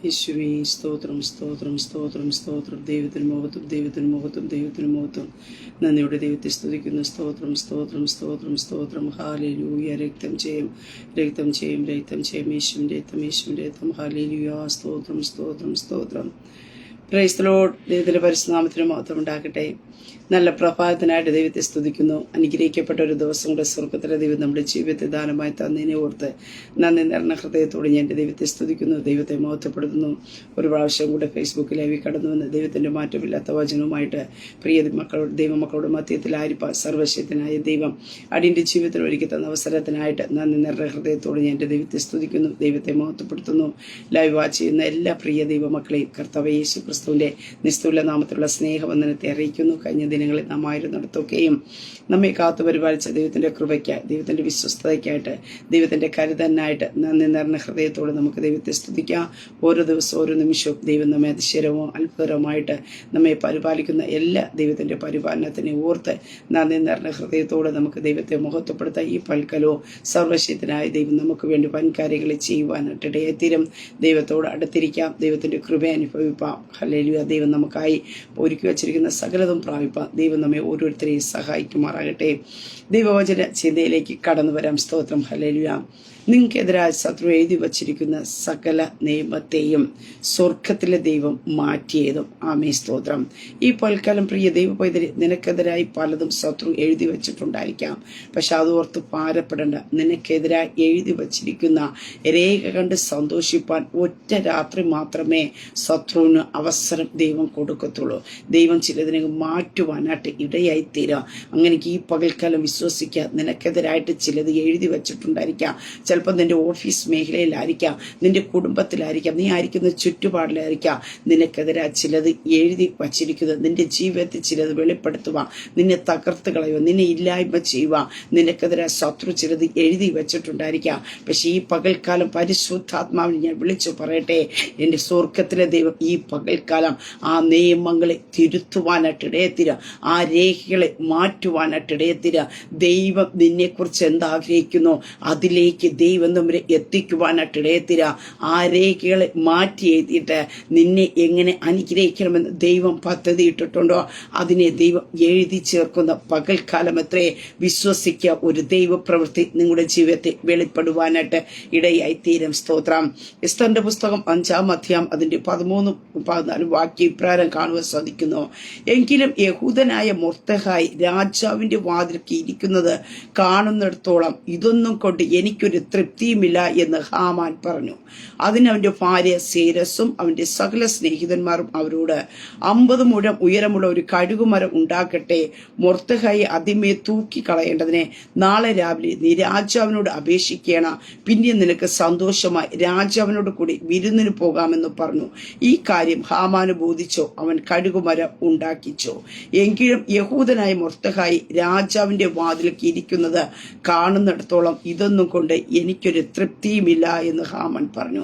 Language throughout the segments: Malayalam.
യേശുവേ സ്തോത്രം സ്തോത്രം സ്തോത്രം സ്തോത്രം. ദൈവത്തിന് മഹത്വം, ദൈവത്തിന് മഹത്വം, ദൈവത്തിന് മഹത്വം. നന്ദിയുടെ ദൈവത്തെ സ്തുതിക്കുന്നു. സ്തോത്രം സ്തോത്രം സ്തോത്രം സ്തോത്രം. ഹല്ലേലൂയ. രക്തം ചെയ്യും, രക്തം ചെയ്യും, രക്തം ചെയ്യും. യേശുവിൻ്റെ രക്തം, യേശുവിൻ്റെ രക്തം. ഹല്ലേലൂയ. സ്തോത്രം സ്തോത്രം സ്തോത്രം. Praise the Lord. ദൈവത്തിൻ്റെ പരിശുദ്ധനാമത്തിന് മഹത്വം ഉണ്ടാകട്ടെ. നല്ല പ്രഭാതത്തിനായിട്ട് ദൈവത്തെ സ്തുതിക്കുന്നു. അനുഗ്രഹിക്കപ്പെട്ട ഒരു ദിവസം കൂടെ സ്വർഗത്തിലെ ദൈവം നമ്മുടെ ജീവിതത്തെ ദാനമായി തന്നതിനെ ഓർത്ത് നന്ദി നിറഞ്ഞ ഹൃദയത്തോടെ ഞാൻ എൻ്റെ ദൈവത്തെ സ്തുതിക്കുന്നു, ദൈവത്തെ മഹത്വപ്പെടുത്തുന്നു. ഒരു പ്രാവശ്യം കൂടെ ഫേസ്ബുക്കിൽ ലൈവിൽ കടന്നു വന്ന് ദൈവത്തിൻ്റെ മാറ്റമില്ലാത്ത വചനവുമായിട്ട് പ്രിയ ദൈവമക്കളുടെ മധ്യത്തിൽ ആയിരിക്കാൻ സർവശക്തനായ ദൈവം അടിയൻ്റെ ജീവിതത്തിൽ ഒരുക്കി തന്ന അവസരത്തിനായിട്ട് നന്ദി നിറഞ്ഞ ഹൃദയത്തോടെ ഞാൻ എൻ്റെ ദൈവത്തെ സ്തുതിക്കുന്നു, ദൈവത്തെ മഹത്വപ്പെടുത്തുന്നു. ലൈവ് വാച്ച് ചെയ്യുന്ന എല്ലാ പ്രിയ ദൈവമക്കളെയും കർത്താവ് യേശു ക്രിസ്തുവിൻ്റെ നിസ്തുല നാമത്തിലുള്ള സ്നേഹവന്ദനത്തെ അറിയിക്കുന്നു. കഴിഞ്ഞ ദിനങ്ങളിൽ നാം ആയിരുന്നിടത്തൊക്കെയും നമ്മെ കാത്തു പരിപാലിച്ച ദൈവത്തിൻ്റെ കൃപയ്ക്കായി, ദൈവത്തിൻ്റെ വിശ്വസ്തതയ്ക്കായിട്ട്, ദൈവത്തിൻ്റെ കരുതനായിട്ട് നന്ദി നിറഞ്ഞ ഹൃദയത്തോടെ നമുക്ക് ദൈവത്തെ സ്തുതിക്കാം. ഓരോ ദിവസവും ഓരോ നിമിഷവും ദൈവം നമ്മെ അതിശയവും അത്ഭുതകരമായിട്ട് നമ്മെ പരിപാലിക്കുന്ന എല്ലാ ദൈവത്തിൻ്റെ പരിപാലനത്തിനെ ഓർത്ത് നന്ദി നിറഞ്ഞ ഹൃദയത്തോടെ നമുക്ക് ദൈവത്തെ മഹത്വപ്പെടുത്താം. ഈ പൽക്കലവും സർവശക്തനായ ദൈവം നമുക്ക് വേണ്ടി വൻകാര്യങ്ങളെ ചെയ്യുവാനായിട്ട് ഇടയായിത്തീരും. ദൈവത്തോട് അടുത്തിരിക്കാം, ദൈവത്തിൻ്റെ കൃപ അനുഭവിപ്പാം. ഹല്ലേലൂയ. ദൈവം നമുക്കായി ഒരുക്കി വച്ചിരിക്കുന്ന സകലതും പ്രാപിപ്പാം. ദൈവം നമ്മെ ഓരോരുത്തരെയും സഹായിക്കുമാറാകട്ടെ. ദൈവവചന ചിന്തയിലേക്ക് കടന്നു വരാം. സ്തോത്രം. ഹല്ലേലൂയ. നിങ്ങൾക്കെതിരായ ശത്രു എഴുതി വച്ചിരിക്കുന്ന സകല നിയമത്തെയും സ്വർഗത്തിലെ ദൈവം മാറ്റിയതും. ആമേ. സ്തോത്രം. ഈ പൽക്കാലം പ്രിയ ദൈവപൈതലെ, നിനക്കെതിരായി പലതും ശത്രു എഴുതി വച്ചിട്ടുണ്ടായിരിക്കാം. പക്ഷെ അതോർത്ത് ഭാരപ്പെടേണ്ട. നിനക്കെതിരായി എഴുതി വച്ചിരിക്കുന്ന രേഖ കണ്ട് സന്തോഷിപ്പാൻ ഒറ്റ രാത്രി മാത്രമേ ശത്രുവിന് അവസരം ദൈവം കൊടുക്കത്തുള്ളൂ. ദൈവം ചിലതിനെ മാറ്റുവാനായിട്ട് ഇടയായിത്തീരാം. അങ്ങനെ ഈ പകൽക്കാലം വിശ്വസിക്കുക. നിനക്കെതിരായിട്ട് ചിലത് എഴുതി വച്ചിട്ടുണ്ടായിരിക്കാം. ചിലപ്പോൾ നിന്റെ ഓഫീസ് മേഖലയിലായിരിക്കാം, നിന്റെ കുടുംബത്തിലായിരിക്കാം, നീ ആയിരിക്കുന്ന ചുറ്റുപാടിലായിരിക്കാം. നിനക്കെതിരായി ചിലത് എഴുതി വച്ചിരിക്കുന്നത്. നിന്റെ ജീവിതത്തിൽ ചിലത് വെളിപ്പെടുത്തുക, നിന്നെ തകർത്ത് കളയുക, നിന്നെ ഇല്ലായ്മ ചെയ്യുക. നിനക്കെതിരായി ശത്രു ചിലത് എഴുതി വച്ചിട്ടുണ്ടായിരിക്കാം. പക്ഷെ ഈ പകൽക്കാലം പരിശുദ്ധാത്മാവിൽ ഞാൻ വിളിച്ചു പറയട്ടെ, എൻ്റെ സ്വർഗത്തിലെ ദൈവം ഈ പകൽക്കാലം ആ നിയമങ്ങളെ തിരുത്തുവാനായിട്ട് ഇടയത്തിര, ആ രേഖകളെ മാറ്റുവാനായിട്ട് ഇടയത്തിര. ദൈവം നിന്നെക്കുറിച്ച് എന്താഗ്രഹിക്കുന്നു അതിലേക്ക് ദൈവം നമ്മളെ എത്തിക്കുവാനായിട്ട് ഇടയത്തിര. ആ രേഖകളെ മാറ്റി എഴുതിയിട്ട് നിന്നെ എങ്ങനെ അനുഗ്രഹിക്കണമെന്ന് ദൈവം പദ്ധതി ഇട്ടിട്ടുണ്ടോ അതിനെ ദൈവം എഴുതി ചേർക്കുന്ന പകൽക്കാലം എത്രേ. വിശ്വസിക്കുക, ഒരു ദൈവപ്രവൃത്തി നിങ്ങളുടെ ജീവിതത്തെ വെളിപ്പെടുവാനായിട്ട് ഇടയായിത്തീരും. സ്തോത്രം. എസ്തറിന്റെ പുസ്തകം 5-ാം അധ്യായം അതിന്റെ 13-14 വാക്യം ഇപ്രകാരം കാണുവാൻ സാധിക്കുന്നു. എങ്കിലും യഹൂദനായ മൊർദെഖായി രാജാവിന്റെ വാതിൽക്ക് ഇരിക്കുന്നത് കാണുന്നിടത്തോളം ഇതൊന്നും കൊണ്ട് എനിക്കൊരു തൃപ്തിയുമില്ല എന്ന് ഹാമാൻ പറഞ്ഞു. അതിന് അവന്റെ ഭാര്യ സേരസും അവന്റെ സകല സ്നേഹിതന്മാരും അവരോട് 50 മുഴം ഉയരമുള്ള ഒരു കഴുകുമരം ഉണ്ടാക്കട്ടെ, മൊർദെഖായി അതിന്മേൽ തൂക്കിക്കളയേണ്ടതിനെ നാളെ രാവിലെ നീ രാജാവിനോട് അപേക്ഷിക്കണം, പിന്നെ നിനക്ക് സന്തോഷമായി രാജാവിനോട് കൂടി വിരുന്നിന് പോകാമെന്ന് പറഞ്ഞു. ഈ കാര്യം ഹാമാന് ബോധിച്ചോ, അവൻ കഴുകുമരം ഉണ്ടാക്കിച്ചോ. എങ്കിലും യഹൂദനായ മൊർദെഖായി രാജാവിന്റെ വാതിലേക്ക് ഇരിക്കുന്നത് കാണുന്നിടത്തോളം ഇതൊന്നും കൊണ്ട് എനിക്കൊരു തൃപ്തിയുമില്ല എന്ന് ഹാമാൻ പറഞ്ഞു.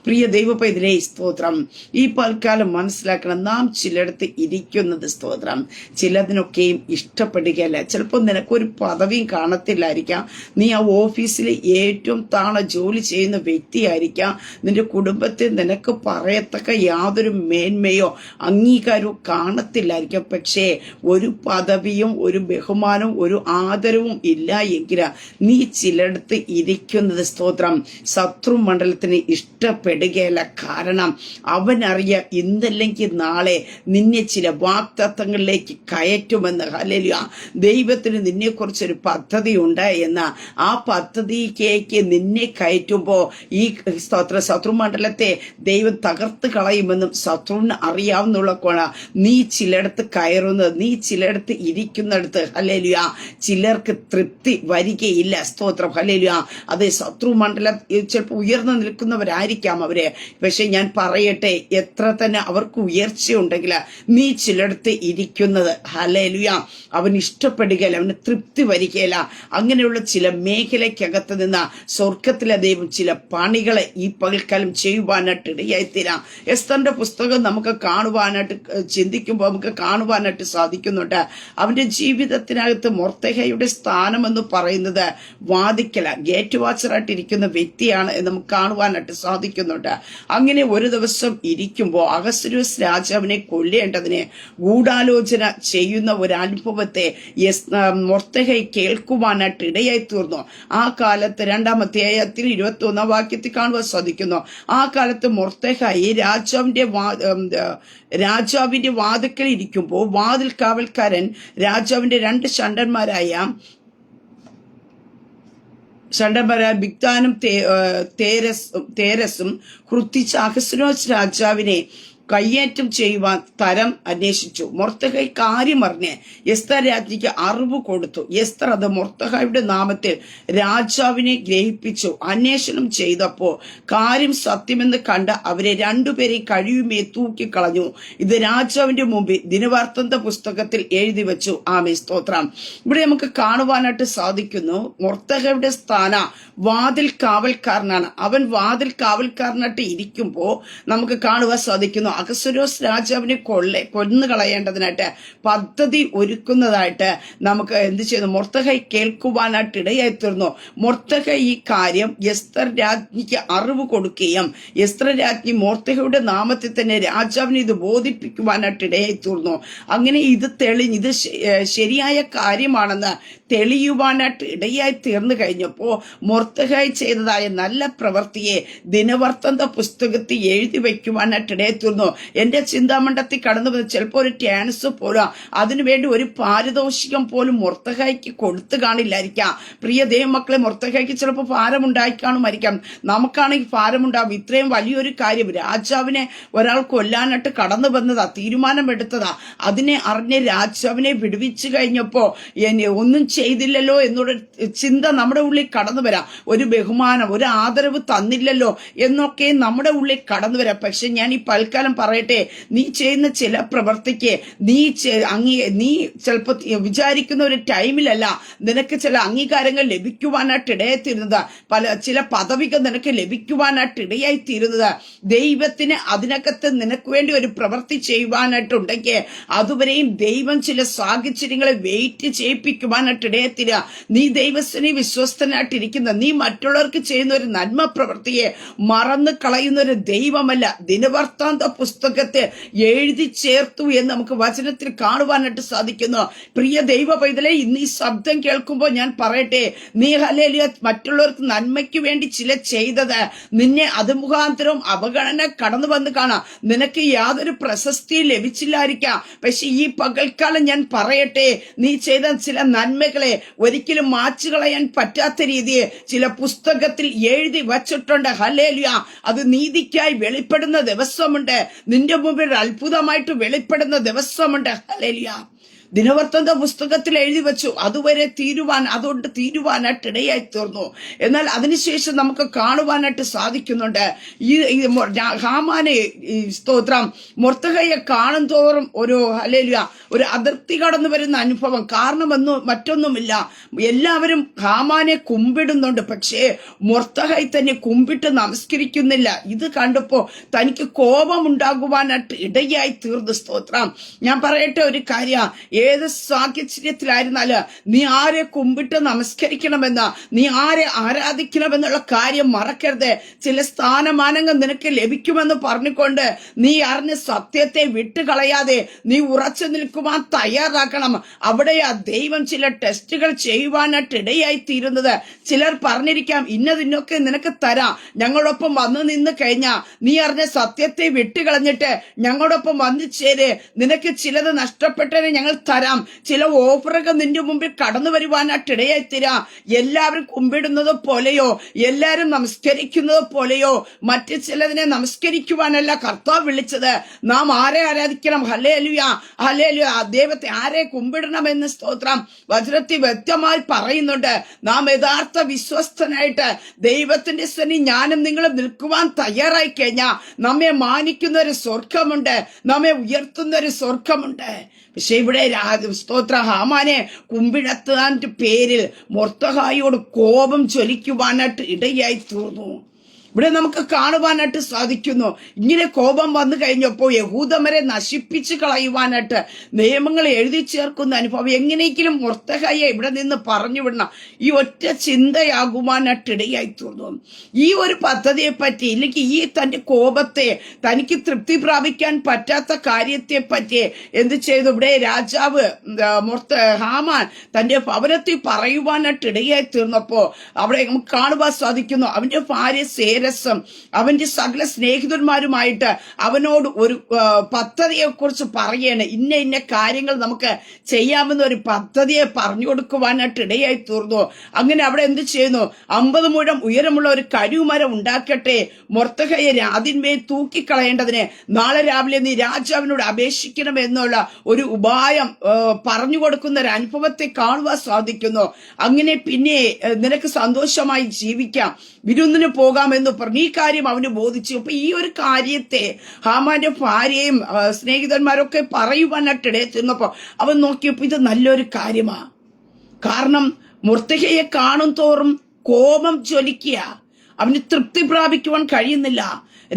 പ്രിയ ദൈവപൈതലേ, സ്തോത്രം. ഈ പൽക്കാലം മനസ്സിലാക്കണം, നാം ചിലയിടത്ത് ഇരിക്കുന്നത് സ്തോത്രം ചിലതിനൊക്കെയും ഇഷ്ടപ്പെടുകയല്ല. ചിലപ്പോൾ നിനക്കൊരു പദവിയും കാണത്തില്ലായിരിക്കാം. നീ ആ ഓഫീസിൽ ഏറ്റവും താണ ജോലി ചെയ്യുന്ന വ്യക്തിയായിരിക്കാം. നിന്റെ കുടുംബത്തിൽ നിനക്ക് പറയത്തക്ക യാതൊരു മേന്മയോ അംഗീകാരവും കാണത്തില്ലായിരിക്കാം. പക്ഷേ ഒരു പദവിയും ഒരു ബഹുമാനവും ഒരു ആദരവും ഇല്ല എങ്കിൽ നീ ചിലയിടത്ത് ഇരിക്കുന്നത് സ്തോത്രം ശത്രു മണ്ഡലത്തിന് ഇഷ്ടപ്പെടുകയല്ല. കാരണം അവനറിയ ഇന്നല്ലെങ്കിൽ നാളെ നിന്നെ ചില വാഗ്ദത്തങ്ങളിലേക്ക് കയറ്റുമെന്ന്. ഹല്ലേലൂയ. ദൈവത്തിന് നിന്നെക്കുറിച്ചൊരു പദ്ധതി ഉണ്ട് എന്ന്. ആ പദ്ധതിക്കേക്ക് നിന്നെ കയറ്റുമ്പോൾ ഈ ശത്രുമണ്ഡലത്തെ ദൈവം തകർത്ത് കളയുമെന്നും ശത്രുവിന് അറിയാവുന്നുള്ള നീ ചിലയിടത്ത് കയറുന്നത്, നീ ചിലയിടത്ത് ഇരിക്കുന്നിടത്ത് ഹല്ലേലൂയ ചിലർക്ക് തൃപ്തി വരികയില്ല. സ്തോത്രം. ഹല്ലേലൂയ. അത് ശത്രുമണ്ഡലം ചിലപ്പോൾ ഉയർന്നു നിൽക്കുന്നവരായിരിക്കാം അവര്. പക്ഷെ ഞാൻ പറയട്ടെ, എത്ര തന്നെ അവർക്ക് ഉയർച്ചയുണ്ടെങ്കിൽ നീ ചിലയിടത്ത് ഇരിക്കുന്നത് ഹല്ലേലൂയ അവൻ ഇഷ്ടപ്പെടുകയില്ല, അവന് തൃപ്തി വരികയില്ല. അങ്ങനെയുള്ള ചില മേഖലയ്ക്കകത്ത് നിന്ന് സ്വർഗത്തിലെ ദൈവം ചില പണികളെ ഈ പകൽക്കാലം ചെയ്യുവാനായിട്ട് ഇടയായിത്തീരാം. എസ്തറിന്റെ പുസ്തകം നമുക്ക് കാണുവാനായിട്ട് ചിന്തിക്കുമ്പോൾ നമുക്ക് കാണുവാനായിട്ട് സാധിക്കുന്നുണ്ട്. അവന്റെ ജീവിതത്തിനകത്ത് മൊർദെഖായിയുടെ സ്ഥാനം എന്ന് പറയുന്നത് വാദിക്കല, ഗേറ്റ് വാച്ച് സൂപ്പർവൈസറായിട്ട് ഇരിക്കുന്ന വ്യക്തിയാണ് എന്ന് നമുക്ക് കാണുവാനായിട്ട് സാധിക്കുന്നുണ്ട്. അങ്ങനെ ഒരു ദിവസം ഇരിക്കുമ്പോൾ അഹസ്വേരോസ് രാജാവിനെ കൊല്ലേണ്ടതിനെ ഗൂഢാലോചന ചെയ്യുന്ന ഒരു അനുഭവത്തെ മൊർദെഖായി കേൾക്കുവാനായിട്ട് ഇടയായി തീർന്നു. ആ കാലത്ത് 2-ാം അധ്യായത്തിൽ 21-ാം വാക്യത്തിൽ കാണുവാൻ സാധിക്കുന്നു. ആ കാലത്ത് മൊർദെഖായി രാജാവിന്റെ വാതിൽക്കൽ ഇരിക്കുമ്പോൾ വാതിൽ കാവൽക്കാരൻ രാജാവിന്റെ 2 ഷണ്ഡന്മാരായ ബിഗ്താനും തേരസും ക്രുദ്ധിച്ച അഹസ്വേരോസ് രാജാവിനെ കയ്യേറ്റം ചെയ്യുവാൻ തരം അന്വേഷിച്ചു. മൊർദെഖായി കാര്യം അറിഞ്ഞ് എസ്തർ രാജ്ഞിക്ക് അറിവ് കൊടുത്തു. എസ്തർ അത് മൊർദെഖായിയുടെ നാമത്തിൽ രാജാവിനെ ഗ്രഹിപ്പിച്ചു. അന്വേഷണം ചെയ്തപ്പോൾ കാര്യം സത്യമെന്ന് കണ്ട അവരെ 2 പേരെയും കഴിയുമേ തൂക്കിക്കളഞ്ഞു. ഇത് രാജാവിന്റെ മുമ്പിൽ ദിനവൃത്താന്ത പുസ്തകത്തിൽ എഴുതി വെച്ചു. ആമേൻ, സ്തോത്രം. ഇവിടെ നമുക്ക് കാണുവാനായിട്ട് സാധിക്കുന്നു, മൊർദെഖായിയുടെ സ്ഥാന വാതിൽ കാവൽക്കാരനാണ്. അവൻ വാതിൽ കാവൽക്കാരനായിട്ട് ഇരിക്കുമ്പോൾ നമുക്ക് കാണുവാൻ സാധിക്കുന്നു അഹസ്വേരോസ് രാജാവിനെ കൊന്നു കളയേണ്ടതിനായിട്ട് പദ്ധതി ഒരുക്കുന്നതായിട്ട് നമുക്ക് എന്ത് ചെയ്യുന്നു, മൊർദെഖായി കേൾക്കുവാനായിട്ട് ഇടയായിത്തീർന്നു. മൊർദെഖായി ഈ കാര്യം എസ്തർ രാജ്ഞിക്ക് അറിവ് കൊടുക്കുകയും എസ്തർ രാജ്ഞി മൊർദെഖായിയുടെ നാമത്തിൽ തന്നെ രാജാവിനെ ഇത് ബോധിപ്പിക്കുവാനായിട്ട് ഇടയായിത്തീർന്നു. അങ്ങനെ ഇത് ശരിയായ കാര്യമാണെന്ന് തെളിയുവാനായിട്ട് ഇടയായി തീർന്നു കഴിഞ്ഞപ്പോൾ മൊർദെഖായി ചെയ്തതായ നല്ല പ്രവൃത്തിയെ ദിനവൃത്താന്ത പുസ്തകത്തിൽ എഴുതി വയ്ക്കുവാനായിട്ട് ഇടയായി തീർന്നു. എന്റെ ചിന്താമണ്ഡലത്തിൽ കടന്നു വന്ന് ചിലപ്പോൾ ഒരു ടാൻസ് പോലും അതിനുവേണ്ടി ഒരു പാരിതോഷികം പോലും മൊർദെഖായിക്ക് കൊടുത്തു കാണില്ലായിരിക്കാം. പ്രിയ ദൈവമക്കളെ, മൊർദെഖായിക്ക് ചിലപ്പോൾ ഭാരമുണ്ടായി കാണുമായിരിക്കാം. നമുക്കാണെങ്കിൽ ഭാരമുണ്ടാവും. ഇത്രയും വലിയൊരു കാര്യം രാജാവിനെ ഒരാൾ കൊല്ലാനായിട്ട് കടന്നു വന്നതാ, തീരുമാനമെടുത്തതാ. അതിനെ അറിഞ്ഞ് രാജാവിനെ വിടുവിച്ചു കഴിഞ്ഞപ്പോ ഒന്നും ചെയ്തില്ലല്ലോ എന്നൊരു ചിന്ത നമ്മുടെ ഉള്ളിൽ കടന്നു വരാം. ഒരു ബഹുമാനം, ഒരു ആദരവ് തന്നില്ലല്ലോ എന്നൊക്കെ നമ്മുടെ ഉള്ളിൽ കടന്നു വരാം. പക്ഷെ ഞാൻ ഈ പൽക്കാലം പറയട്ടെ, നീ ചെയ്യുന്ന ചില പ്രവൃത്തിക്ക് നീ ചിലപ്പോൾ വിചാരിക്കുന്ന ഒരു ടൈമിലല്ല നിനക്ക് ചില അംഗീകാരങ്ങൾ ലഭിക്കുവാനായിട്ട് ഇടയായിത്തീരുന്നത്, ചില പദവികൾ നിനക്ക് ലഭിക്കുവാനായിട്ട് ഇടയായിത്തീരുന്നത്. ദൈവത്തിന് അതിനകത്ത് നിനക്ക് വേണ്ടി ഒരു പ്രവൃത്തി ചെയ്യുവാനായിട്ടുണ്ടെങ്കിൽ അതുവരെയും ദൈവം ചില സാഹചര്യങ്ങളെ വെയിറ്റ് ചെയ്യിപ്പിക്കുവാനായിട്ട് ഇടയത്തില്ല. നീ ദൈവസ്ഥനെ വിശ്വസ്തനായിട്ടിരിക്കുന്ന, നീ മറ്റുള്ളവർക്ക് ചെയ്യുന്ന ഒരു നന്മ പ്രവൃത്തിയെ മറന്നു കളയുന്ന ഒരു ദൈവമല്ല. ദിനവൃത്താന്ത പുസ്തകത്തെ എഴുതി ചേർത്തു എന്ന് നമുക്ക് വചനത്തിൽ കാണുവാനായിട്ട് സാധിക്കുന്നു. പ്രിയ ദൈവ പൈതലേ, ഇന്ന് ഈ ശബ്ദം കേൾക്കുമ്പോൾ ഞാൻ പറയട്ടെ, നീ ഹല്ലേലൂയ മറ്റുള്ളവർക്ക് നന്മയ്ക്ക് വേണ്ടി ചില ചെയ്തത് നിന്നെ അത് മുഖാന്തരം അവഗണന കടന്നു വന്ന് കാണാം. നിനക്ക് യാതൊരു പ്രശസ്തി ലഭിച്ചില്ലായിരിക്കാം. പക്ഷെ ഈ പകൽക്കാലം ഞാൻ പറയട്ടെ, നീ ചെയ്ത ചില നന്മകളെ ഒരിക്കലും മാച്ചു കളയാൻ പറ്റാത്ത രീതിയിൽ ചില പുസ്തകത്തിൽ എഴുതി വച്ചിട്ടുണ്ട്. ഹല്ലേലൂയ. അത് നീതിക്കായി വെളിപ്പെടുന്ന ദിവസമുണ്ട്. നിന്റെ മുമ്പിൽ അത്ഭുതമായിട്ട് വെളിപ്പെടുന്ന ദിവസമുണ്ട്. ഹല്ലേലൂയ. ദിനവൃത്താന്ത പുസ്തകത്തിൽ എഴുതി വെച്ചു. അതുവരെ അതുകൊണ്ട് തീരുവാനായിട്ട് ഇടയായി തീർന്നു. എന്നാൽ അതിനുശേഷം നമുക്ക് കാണുവാനായിട്ട് സാധിക്കുന്നുണ്ട്, ഈ ഹാമാനെ സ്തോത്രം മൊർദെഖായിയെ കാണും തോറും ഒരു ഹല്ലേലൂയ ഒരു അതിർത്തി കടന്നു വരുന്ന അനുഭവം. കാരണമെന്നും മറ്റൊന്നുമില്ല, എല്ലാവരും ഹാമാനെ കുമ്പിടുന്നുണ്ട്. പക്ഷേ മൊർദെഖായി തന്നെ കുമ്പിട്ട് നമസ്കരിക്കുന്നില്ല. ഇത് കണ്ടപ്പോ തനിക്ക് കോപമുണ്ടാകുവാനായിട്ട് ഇടയായി തീർന്നു. സ്തോത്രം. ഞാൻ പറയട്ടെ ഒരു കാര്യം, ഏത് സാഹചര്യത്തിലായിരുന്നാല് നീ ആരെ കുമ്പിട്ട് നമസ്കരിക്കണമെന്ന്, നീ ആരെ ആരാധിക്കണമെന്നുള്ള കാര്യം മറക്കരുത്. ചില സ്ഥാനമാനങ്ങൾ നിനക്ക് ലഭിക്കുമെന്ന് പറഞ്ഞുകൊണ്ട് നീ അറിഞ്ഞ സത്യത്തെ വിട്ടുകളയാതെ നീ ഉറച്ചു നിൽക്കുവാൻ തയ്യാറാക്കണം. അവിടെയാ ദൈവം ചില ടെസ്റ്റുകൾ ചെയ്യുവാനായിട്ട് ഇടയായി തീരുന്നത്. ചിലർ പറഞ്ഞിരിക്കാം, ഇന്നതിനൊക്കെ നിനക്ക് തരാം, ഞങ്ങളോടൊപ്പം വന്നു നിന്ന് കഴിഞ്ഞാൽ നീ അറിഞ്ഞ സത്യത്തെ വിട്ടുകളഞ്ഞിട്ട് ഞങ്ങളോടൊപ്പം വന്നു ചേര്, നിനക്ക് ചിലത് നഷ്ടപ്പെട്ടതിന് ഞങ്ങൾ തരാം. ചില ഓഫറുകൾ നിന്റെ മുമ്പിൽ കടന്നു വരുവാനായിട്ട് ഇടയായി തീരാം. എല്ലാവരും കുമ്പിടുന്നത് പോലെയോ എല്ലാവരും നമസ്കരിക്കുന്നത് പോലെയോ മറ്റു ചിലതിനെ നമസ്കരിക്കുവാനല്ല കർത്താവ് വിളിച്ചത്. നാം ആരെ ആരാധിക്കണം? Hallelujah, hallelujah. ദൈവത്തെ ആരെ കുമ്പിടണമെന്ന് സ്തോത്രം വചനത്തിൽ വ്യക്തമായി പറയുന്നുണ്ട്. നാം യഥാർത്ഥ വിശ്വസ്തനായിട്ട് ദൈവത്തിന്റെ സന്നിധി ഞാനും നിങ്ങളും നിൽക്കുവാൻ തയ്യാറായി കഴിഞ്ഞാൽ നമ്മെ മാനിക്കുന്ന ഒരു സ്വർഗമുണ്ട്, നമ്മെ ഉയർത്തുന്ന ഒരു സ്വർഗമുണ്ട്. പക്ഷെ ഇവിടെ സ്തോത്ര ഹാമാനെ കുമ്പിടത്താൻ്റെ പേരിൽ മൊർദെഖായിയോട് കോപം ജ്വലിക്കുവാനായിട്ട് ഇടയായി തീർന്നു. ഇവിടെ നമുക്ക് കാണുവാനായിട്ട് സാധിക്കുന്നു. ഇങ്ങനെ കോപം വന്നു കഴിഞ്ഞപ്പോൾ യഹൂദമരെ നശിപ്പിച്ച് കളയുവാനായിട്ട് നിയമങ്ങൾ എഴുതി ചേർക്കുന്ന അനുഭവം. എങ്ങനെയെങ്കിലും മൊർദെഖായിയെ ഇവിടെ നിന്ന് പറഞ്ഞു വിടണം, ഈ ഒറ്റ ചിന്തയാകുവാനായിട്ട് ഇടയായി തീർന്നു. ഈ ഒരു പദ്ധതിയെ പറ്റി, ഇല്ലെങ്കിൽ ഈ തന്റെ കോപത്തെ, തനിക്ക് തൃപ്തി പ്രാപിക്കാൻ പറ്റാത്ത കാര്യത്തെ പറ്റി എന്ത് ചെയ്തു? ഇവിടെ രാജാവ് ഹാമാൻ തന്റെ ഭവനത്തിൽ പറയുവാനായിട്ട് ഇടയായി തീർന്നപ്പോ അവിടെ നമുക്ക് കാണുവാൻ സാധിക്കുന്നു, അവന്റെ ഭാര്യ സേരസം അവന്റെ സകല സ്നേഹിതന്മാരുമായിട്ട് അവനോട് ഒരു പദ്ധതിയെ കുറിച്ച് പറയാണ്. ഇന്ന ഇന്ന കാര്യങ്ങൾ നമുക്ക് ചെയ്യാമെന്ന ഒരു പദ്ധതിയെ പറഞ്ഞു കൊടുക്കുവാനായിട്ട് ഇടയായി തീർന്നു. അങ്ങനെ അവിടെ എന്ത് ചെയ്യുന്നു? 50 മുഴം ഉയരമുള്ള ഒരു കരുമരം ഉണ്ടാക്കട്ടെ, മൊർദെഖായിയെ അതിന്മേൽ തൂക്കിക്കളയേണ്ടതിന് നാളെ രാവിലെ നീ രാജാവിനോട് അപേക്ഷിക്കണം എന്നുള്ള ഒരു ഉപായം പറഞ്ഞു കൊടുക്കുന്ന ഒരു അനുഭവത്തെ കാണുവാൻ സാധിക്കുന്നു. അങ്ങനെ പിന്നെ നിനക്ക് സന്തോഷമായി ജീവിക്കാം, വിരുന്നിന് പോകാമെന്ന് പറഞ്ഞു. ഈ കാര്യം അവന് ബോധിച്ചു. അപ്പൊ ഈ ഒരു കാര്യത്തെ ഹാമാന്റെ ഭാര്യയും സ്നേഹിതന്മാരൊക്കെ പറയുവാനായിട്ട് ഇടയിൽ ചെന്നപ്പോ അവൻ നോക്കിയപ്പോ ഇത് നല്ലൊരു കാര്യമാ. കാരണം മൊർദെഖായിയെ കാണും തോറും കോപം ജ്വലിക്കുക, അവന് തൃപ്തി പ്രാപിക്കുവാൻ കഴിയുന്നില്ല.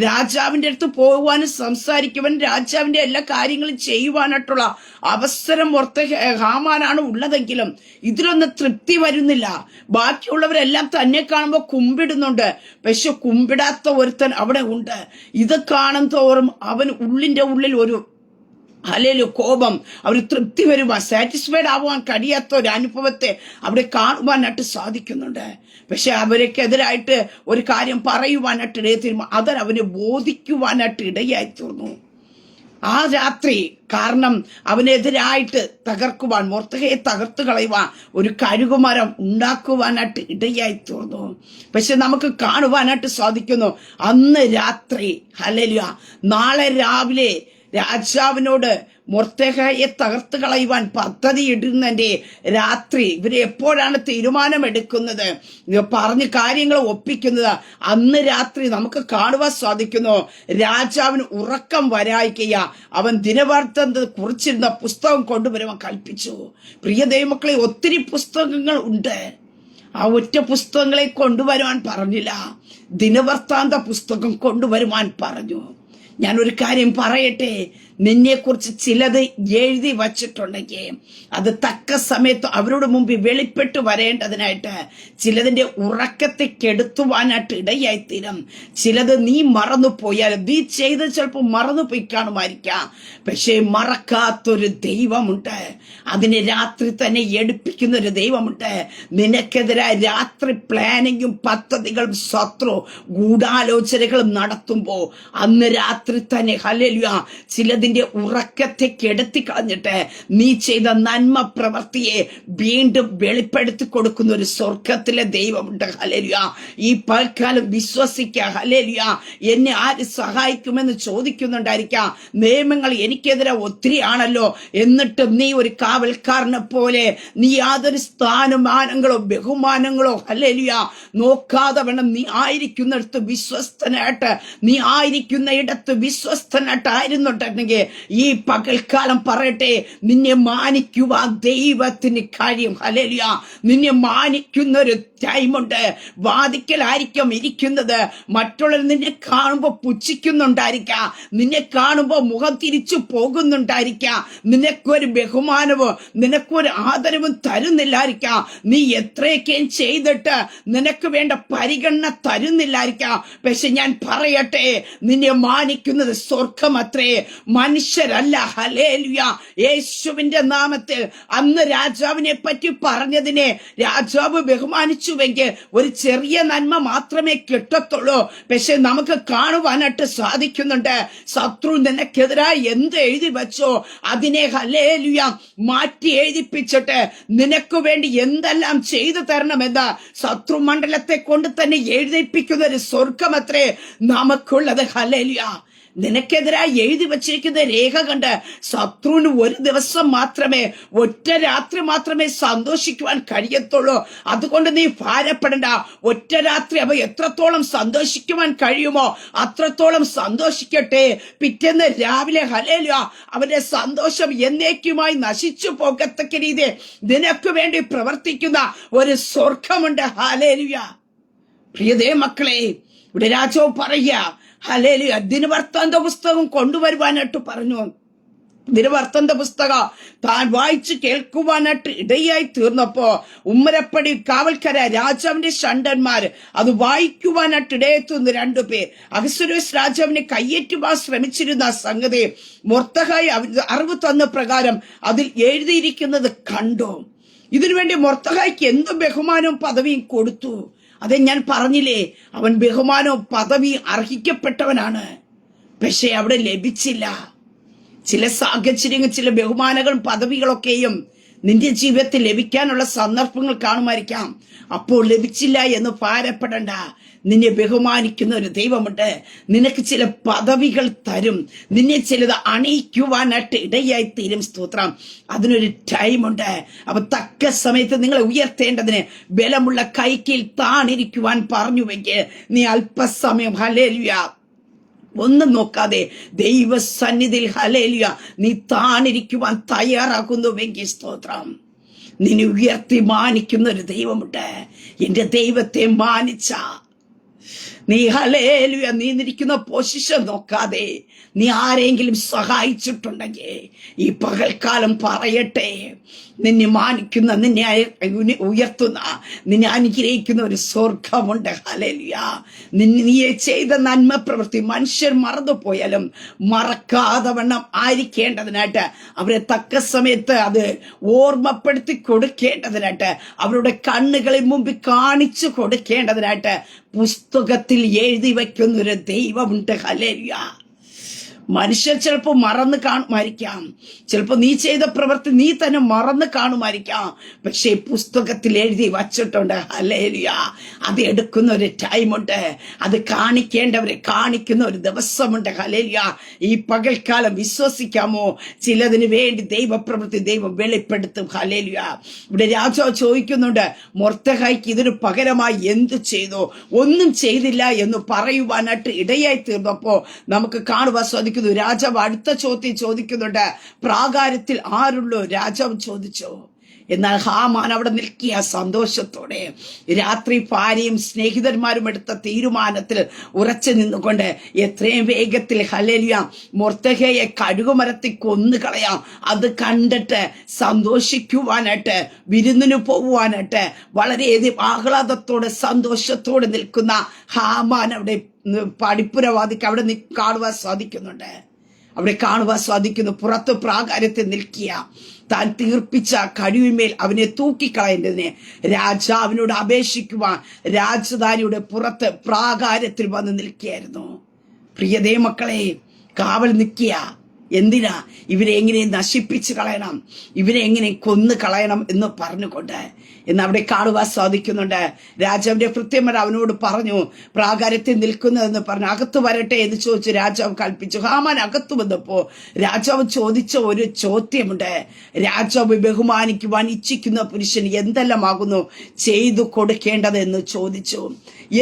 രാജാവിന്റെ അടുത്ത് പോകുവാനും സംസാരിക്കുവാൻ, രാജാവിന്റെ എല്ലാ കാര്യങ്ങളും ചെയ്യുവാനായിട്ടുള്ള അവസരം ഹാമാനാണ് ഉള്ളതെങ്കിലും ഇതിലൊന്നും തൃപ്തി വരുന്നില്ല. ബാക്കിയുള്ളവരെല്ലാം തന്നെ കാണുമ്പോൾ കുമ്പിടുന്നുണ്ട്, പക്ഷെ കുമ്പിടാത്ത ഒരുത്തൻ അവിടെ ഉണ്ട്. ഇത് കാണും തോറും അവൻ ഉള്ളിന്റെ ഉള്ളിൽ ഒരു കോപം, അവർ തൃപ്തി വരുവാൻ, സാറ്റിസ്ഫൈഡ് ആവാൻ കഴിയാത്ത ഒരു അനുഭവത്തെ അവിടെ കാണുവാനായിട്ട് സാധിക്കുന്നുണ്ട്. പക്ഷെ അവരക്കെതിരായിട്ട് ഒരു കാര്യം പറയുവാനായിട്ട് ഇടയായിത്തീരുമ്പോൾ അവനെ ബോധിക്കുവാനായിട്ട് ഇടയായി തീർന്നു ആ രാത്രി. കാരണം അവനെതിരായിട്ട് തകർക്കുവാൻ, മൊർദെഖായിയെ തകർത്ത് കളയുവാൻ ഒരു കഴുകുമരം ഉണ്ടാക്കുവാനായിട്ട് ഇടയായി തീർന്നു. പക്ഷെ നമുക്ക് കാണുവാനായിട്ട് സാധിക്കുന്നു, അന്ന് രാത്രി ഹല്ലേലൂയ, നാളെ രാവിലെ രാജാവിനോട് മൊർദെഖായിയെ തകർത്ത് കളയുവാൻ പദ്ധതി ഇടുന്നതിന്റെ രാത്രി ഇവര് എപ്പോഴാണ് തീരുമാനമെടുക്കുന്നത്, പറഞ്ഞ് കാര്യങ്ങൾ ഒപ്പിക്കുന്നത്? അന്ന് രാത്രി നമുക്ക് കാണുവാൻ സാധിക്കുന്നു, രാജാവിന് ഉറക്കം വരായിക്കുക. അവൻ ദിനവൃത്താന്തത്തെ കുറിച്ചിരുന്ന പുസ്തകം കൊണ്ടുവരുവാൻ കൽപ്പിച്ചു. പ്രിയ ദൈവമക്കളെ, ഒത്തിരി പുസ്തകങ്ങൾ ഉണ്ട്. ആ ഒറ്റ പുസ്തകങ്ങളെ കൊണ്ടുവരുവാൻ പറഞ്ഞില്ല, ദിനവൃത്താന്ത പുസ്തകം കൊണ്ടുവരുവാൻ പറഞ്ഞു. ഞാനൊരു കാര്യം പറയട്ടെ, നിന്നെക്കുറിച്ച് ചിലത് എഴുതി വച്ചിട്ടുണ്ടെങ്കിൽ അത് തക്ക സമയത്ത് അവരോട് മുമ്പിൽ വെളിപ്പെട്ട് വരേണ്ടതിനായിട്ട് ചിലതിന്റെ ഉറക്കത്തെ കെടുത്തുവാനായിട്ട് ഇടയായിത്തീരും. ചിലത് നീ മറന്നു പോയാലും, നീ ചെയ്ത് ചിലപ്പോൾ മറന്നു പോയി കാണുമായിരിക്കാം, പക്ഷേ മറക്കാത്തൊരു ദൈവമുണ്ട്. അതിനെ രാത്രി തന്നെ എടുപ്പിക്കുന്ന ഒരു ദൈവമുണ്ട്. നിനക്കെതിരായ രാത്രി പ്ലാനിങ്ങും പദ്ധതികളും ശത്രു ഗൂഢാലോചനകളും നടത്തുമ്പോ അന്ന് രാത്രി തന്നെ ഹല്ലേലൂയ ചിലതിന്റെ ഉറക്കത്തെ കെടുത്തി കളഞ്ഞിട്ട് നീ ചെയ്ത നന്മ പ്രവൃത്തിയെ വീണ്ടും വെളിപ്പെടുത്തി കൊടുക്കുന്ന ഒരു സ്വർഗത്തിലെ ദൈവമുണ്ട്. ഹല്ലേലൂയ, ഈ പൽക്കാലം വിശ്വസിക്കുക. ഹല്ലേലൂയ, എന്നെ ആര് സഹായിക്കുമെന്ന് ചോദിക്കുന്നുണ്ടായിരിക്കാം. നിയമങ്ങൾ എനിക്കെതിരെ ഒത്തിരി ആണല്ലോ, എന്നിട്ടും നീ ഒരു കാവൽക്കാരനെ പോലെ നീ യാതൊരു സ്ഥാനമാനങ്ങളോ ബഹുമാനങ്ങളോ ഹല്ലേലൂയ നോക്കാതെ വേണം നീ ആയിരിക്കുന്നിടത്ത് വിശ്വസ്തനായിട്ട്, നീ ആയിരിക്കുന്ന ഇടത്ത് വിശ്വസ്തനായിട്ടായിരുന്നുണ്ടെങ്കിൽ ഈ പകൽക്കാലം പറയട്ടെ, നിന്നെ മാനിക്കുവാൻ ദൈവത്തിന് കഴിയും. ഹല്ലേലൂയ, നിന്നെ മാനിക്കുന്ന ഒരു ടൈമുണ്ട്. വാദിക്കലായിരിക്കും ഇരിക്കുന്നത്. മറ്റുള്ളവർ നിന്നെ കാണുമ്പോൾ പുച്ഛിക്കുന്നുണ്ടായിരിക്കാം, നിന്നെ കാണുമ്പോൾ മുഖം തിരിച്ചു പോകുന്നുണ്ടായിരിക്കാം, നിനക്കൊരു ബഹുമാനവും നിനക്കൊരു ആദരവും തരുന്നില്ലായിരിക്കാം, നീ എത്രയൊക്കെയും ചെയ്തിട്ട് നിനക്ക് വേണ്ട പരിഗണന തരുന്നില്ലായിരിക്കാം. പക്ഷെ ഞാൻ പറയട്ടെ, നിന്നെ മാനിക്കുന്നത് സ്വർഗമത്രേ, മനുഷ്യരല്ല. ഹല്ലേലൂയ, യേശുവിന്റെ നാമത്തിൽ അന്ന് രാജാവിനെ പറ്റി പറഞ്ഞതിനെ രാജാവ് ബഹുമാനിച്ചുവെങ്കിൽ ഒരു ചെറിയ നന്മ മാത്രമേ കിട്ടത്തുള്ളൂ. പക്ഷെ നമുക്ക് കാണുവാനായിട്ട് സാധിക്കുന്നുണ്ട്, ശത്രു നിനക്കെതിരായി എന്ത് എഴുതി വെച്ചോ അതിനെ ഹല്ലേലൂയ മാറ്റി എഴുതിപ്പിച്ചിട്ട് നിനക്ക് വേണ്ടി എന്തെല്ലാം ചെയ്തു തരണമെന്ന് ശത്രുമണ്ഡലത്തെ കൊണ്ട് തന്നെ എഴുതിപ്പിക്കുന്ന ഒരു സ്വർഗമത്രേ നമുക്കുള്ളത്. ഹല്ലേലൂയ, നിനക്കെതിരായി എഴുതി വച്ചിരിക്കുന്ന രേഖ കണ്ട് ശത്രുവിന് ഒരു ദിവസം മാത്രമേ, ഒറ്റ രാത്രി മാത്രമേ സന്തോഷിക്കുവാൻ കഴിയത്തുള്ളൂ. അതുകൊണ്ട് നീ ഭാരപ്പെടണ്ട. ഒറ്റ രാത്രി അവ എത്രത്തോളം സന്തോഷിക്കുവാൻ കഴിയുമോ അത്രത്തോളം സന്തോഷിക്കട്ടെ. പിറ്റേന്ന് രാവിലെ ഹല്ലേലൂയ അവന്റെ സന്തോഷം എന്നേക്കുമായി നശിച്ചു പോകത്തക്ക രീതി നിനക്ക് വേണ്ടി പ്രവർത്തിക്കുന്ന ഒരു സ്വർഗമുണ്ട്. ഹല്ലേലൂയ, പ്രിയതേ മക്കളെ, ഇവിടെ രാജാവ് പറയുക, ഹല്ലേലൂയ, ദിനവൃത്താന്ത പുസ്തകം കൊണ്ടുവരുവാനായിട്ട് പറഞ്ഞു. ദിനവൃത്താന്ത പുസ്തകം താൻ വായിച്ചു കേൾക്കുവാനായിട്ട് ഇടയായി തീർന്നപ്പോ ഉമ്മരപ്പടി കാവൽക്കര രാജാവിന്റെ ഷണ്ടന്മാര് അത് വായിക്കുവാനായിട്ട് ഇടയെത്തുന്ന 2 പേർ അഹസ്വേരോസ് രാജാവിനെ കയ്യേറ്റുവാൻ ശ്രമിച്ചിരുന്ന സംഗതി മൊർദെഖായി അറിവ് തന്ന പ്രകാരം അതിൽ എഴുതിയിരിക്കുന്നത് കണ്ടു. ഇതിനുവേണ്ടി മൊർദെഖായിക്ക് എന്ത് ബഹുമാനവും പദവിയും കൊടുത്തു. അതെ, ഞാൻ പറഞ്ഞില്ലേ, അവൻ ബഹുമാനവും പദവിയും അർഹിക്കപ്പെട്ടവനാണ്. പക്ഷെ അവിടെ ലഭിച്ചില്ല. ചില സാഹചര്യങ്ങൾ, ചില ബഹുമാനങ്ങളും പദവികളൊക്കെയും നിന്റെ ജീവിതത്തിൽ ലഭിക്കാനുള്ള സന്ദർഭങ്ങൾ കാണുമായിരിക്കാം. അപ്പോൾ ലഭിച്ചില്ല എന്ന് ഭാരപ്പെടണ്ട. നിന്നെ ബഹുമാനിക്കുന്ന ഒരു ദൈവമുണ്ട്. നിനക്ക് ചില പദവികൾ തരും. നിന്നെ ചിലത് അണിയിക്കുവാനായിട്ട് ഇടയായി തീരും. സ്തോത്രം. അതിനൊരു ടൈമുണ്ട്. അപ്പൊ തക്ക സമയത്ത് നിങ്ങളെ ഉയർത്തേണ്ടതിന് ബലമുള്ള കൈക്കീൽ താണിരിക്കുവാൻ പറഞ്ഞുവെങ്കിൽ നീ അല്പസമയം, ഹല്ലേലൂയ, ഒന്നും നോക്കാതെ ദൈവസന്നിധിയിൽ, ഹല്ലേലൂയ, നീ താണിരിക്കുവാൻ തയ്യാറാക്കുന്നുവെങ്കിൽ സ്തോത്രം. നിന്നെ ഉയർത്തി മാനിക്കുന്ന ഒരു ദൈവമുണ്ട്. എന്റെ ദൈവത്തെ മാനിച്ച നീ, ഹല്ലേലൂയ, നീ നിൽക്കുന്ന പൊസിഷൻ നോക്കാതെ നീ ആരെങ്കിലും സഹായിച്ചിട്ടുണ്ടെങ്കിൽ ഈ പകൽക്കാലം പറയട്ടെ, നിന്നെ മാനിക്കുന്ന, നിന്നെ ഉയർത്തുന്ന, നിന്നെ അനുഗ്രഹിക്കുന്ന ഒരു സ്വർഗമുണ്ട്. ഹല്ലേലൂയ. നീ ചെയ്ത നന്മ പ്രവൃത്തി മനുഷ്യർ മറന്നുപോയാലും മറക്കാതെ വണ്ണം ആയിരിക്കേണ്ടതിനായിട്ട്, അവരെ തക്ക സമയത്ത് അത് ഓർമ്മപ്പെടുത്തി കൊടുക്കേണ്ടതിനായിട്ട്, അവരുടെ കണ്ണുകളിൽ മുമ്പിൽ കാണിച്ചു കൊടുക്കേണ്ടതിനായിട്ട് പുസ്തകത്തിൽ എഴുതി വയ്ക്കുന്ന ഒരു ദൈവമുണ്ട്. ഹല്ലേലൂയ. മനുഷ്യർ ചിലപ്പോൾ മറന്ന് കാണുമായിരിക്കാം. ചിലപ്പോൾ നീ ചെയ്ത പ്രവൃത്തി നീ തന്നെ മറന്ന് കാണുമായിരിക്കാം. പക്ഷേ പുസ്തകത്തിൽ എഴുതി വച്ചിട്ടുണ്ട്. ഹല്ലേലൂയ. അത് എടുക്കുന്ന ഒരു ടൈമുണ്ട്. അത് കാണിക്കേണ്ടവരെ കാണിക്കുന്ന ഒരു ദിവസമുണ്ട്. ഹല്ലേലൂയ. ഈ പകൽക്കാലം വിശ്വസിക്കാമോ? ചിലതിന് വേണ്ടി ദൈവപ്രവൃത്തി ദൈവം വെളിപ്പെടുത്തും. ഹല്ലേലൂയ. ഇവിടെ രാജാവ് ചോദിക്കുന്നുണ്ട്, മൊർദെഖായിക്ക് ഇതിന് പകരമായി എന്ത് ചെയ്തു? ഒന്നും ചെയ്തില്ല എന്ന് പറയുവാനായിട്ട് ഇടയായി തീർന്നപ്പോ നമുക്ക് കാണുവാൻ സാധിക്കും. രാജാവ് അടുത്ത ചോദ്യം ചോദിക്കുന്നുണ്ട്, പ്രാകാരത്തിൽ ആരുള്ളൂ? രാജാവ് ചോദിച്ചു. എന്നാൽ ഹാമാൻ അവിടെ നിൽക്കിയ സന്തോഷത്തോടെ രാത്രി ഭാര്യയും സ്നേഹിതന്മാരും എടുത്ത തീരുമാനത്തിൽ ഉറച്ചു നിന്നുകൊണ്ട് എത്രയും വേഗത്തിൽ, ഹല്ലേലൂയ, മൊർദെഖായിയെ കഴുകുമരത്തിൽ കൊന്നുകളയാം, അത് കണ്ടിട്ട് സന്തോഷിക്കുവാനായിട്ട്, വിരുന്നിന് പോകുവാനായിട്ട് വളരെയധികം ആഹ്ലാദത്തോടെ സന്തോഷത്തോടെ നിൽക്കുന്ന ഹാമാൻ അവിടെ പടിപ്പുരവാദിക്ക് അവിടെ കാണുവാൻ സാധിക്കുന്നുണ്ട്. അവിടെ കാണുവാൻ സാധിക്കുന്നു. പുറത്ത് പ്രാകാരത്തിൽ നിൽക്കിയ താൻ തീർപ്പിച്ച കഴിവിന്മേൽ അവനെ തൂക്കിക്കളയേണ്ടതിനെ രാജാവിനോട് അപേക്ഷിക്കുവാൻ രാജധാനിയുടെ പുറത്ത് പ്രാകാരത്തിൽ വന്ന് നിൽക്കുകയായിരുന്നു. പ്രിയതേ മക്കളെ, കാവൽ നിൽക്കുക. എന്തിനാ? ഇവരെ എങ്ങനെ നശിപ്പിച്ചു കളയണം, ഇവരെ എങ്ങനെ കൊന്നു കളയണം എന്ന് പറഞ്ഞുകൊണ്ട്. എന്ന് അവിടെ കാണുവാൻ സാധിക്കുന്നുണ്ട്. രാജാവിന്റെ ഭൃത്യന്മാർ അവനോട് പറഞ്ഞു, പ്രാകാരത്തിൽ നിൽക്കുന്നതെന്ന് പറഞ്ഞു അകത്ത് വരട്ടെ എന്ന് ചോദിച്ചു രാജാവ് കൽപ്പിച്ചു. ഹാമാൻ അകത്ത് വന്നപ്പോ രാജാവ് ചോദിച്ച ഒരു ചോദ്യമുണ്ട്. രാജാവ് ബഹുമാനിക്കുവാൻ ഇച്ഛിക്കുന്ന പുരുഷന് എന്തെല്ലാമാകുന്നു ചെയ്തു കൊടുക്കേണ്ടത് എന്ന് ചോദിച്ചു.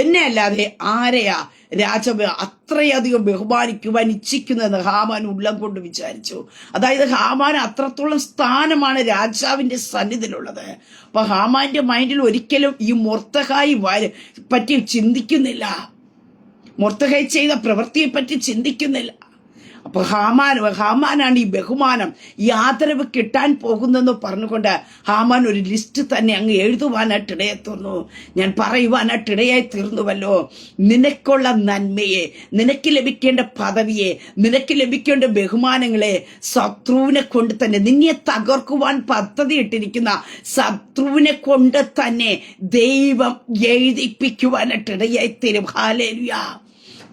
എന്നെ അല്ലാതെ ആരെയാ രാജാവ് അത്രയധികം ബഹുമാനിക്കുവാൻ ഇച്ഛിക്കുന്നതെന്ന് ഹാമാൻ ഉള്ളം കൊണ്ട് വിചാരിച്ചു. അതായത് ഹാമാൻ അത്രത്തോളം സ്ഥാനമാണ് രാജാവിന്റെ സന്നിധിയിലുള്ളത്. അപ്പൊ ഹാമാന്റെ മൈൻഡിൽ ഒരിക്കലും ഈ മൊർദെഖായി പറ്റി ചിന്തിക്കുന്നില്ല, മൊർദെഖായി ചെയ്ത പ്രവൃത്തിയെ പറ്റി ചിന്തിക്കുന്നില്ല. അപ്പൊ ഹാമാനാണ് ഈ ബഹുമാനം, ഈ ആദരവ് കിട്ടാൻ പോകുന്നെന്ന് പറഞ്ഞുകൊണ്ട് ഹാമാൻ ഒരു ലിസ്റ്റ് തന്നെ അങ്ങ് എഴുതുവാനായിട്ട് ഇടയെത്തുന്നു. ഞാൻ പറയുവാനായിട്ട് ഇടയായി തീർന്നുവല്ലോ. നിനക്കുള്ള നന്മയെ, നിനക്ക് ലഭിക്കേണ്ട പദവിയെ, നിനക്ക് ലഭിക്കേണ്ട ബഹുമാനങ്ങളെ ശത്രുവിനെ കൊണ്ട് തന്നെ, നിന്നെ തകർക്കുവാൻ പദ്ധതി ഇട്ടിരിക്കുന്ന ശത്രുവിനെ കൊണ്ട് തന്നെ ദൈവം എഴുതിപ്പിക്കുവാനായിട്ട് ഇടയായി തീരും. ഹല്ലേലൂയ.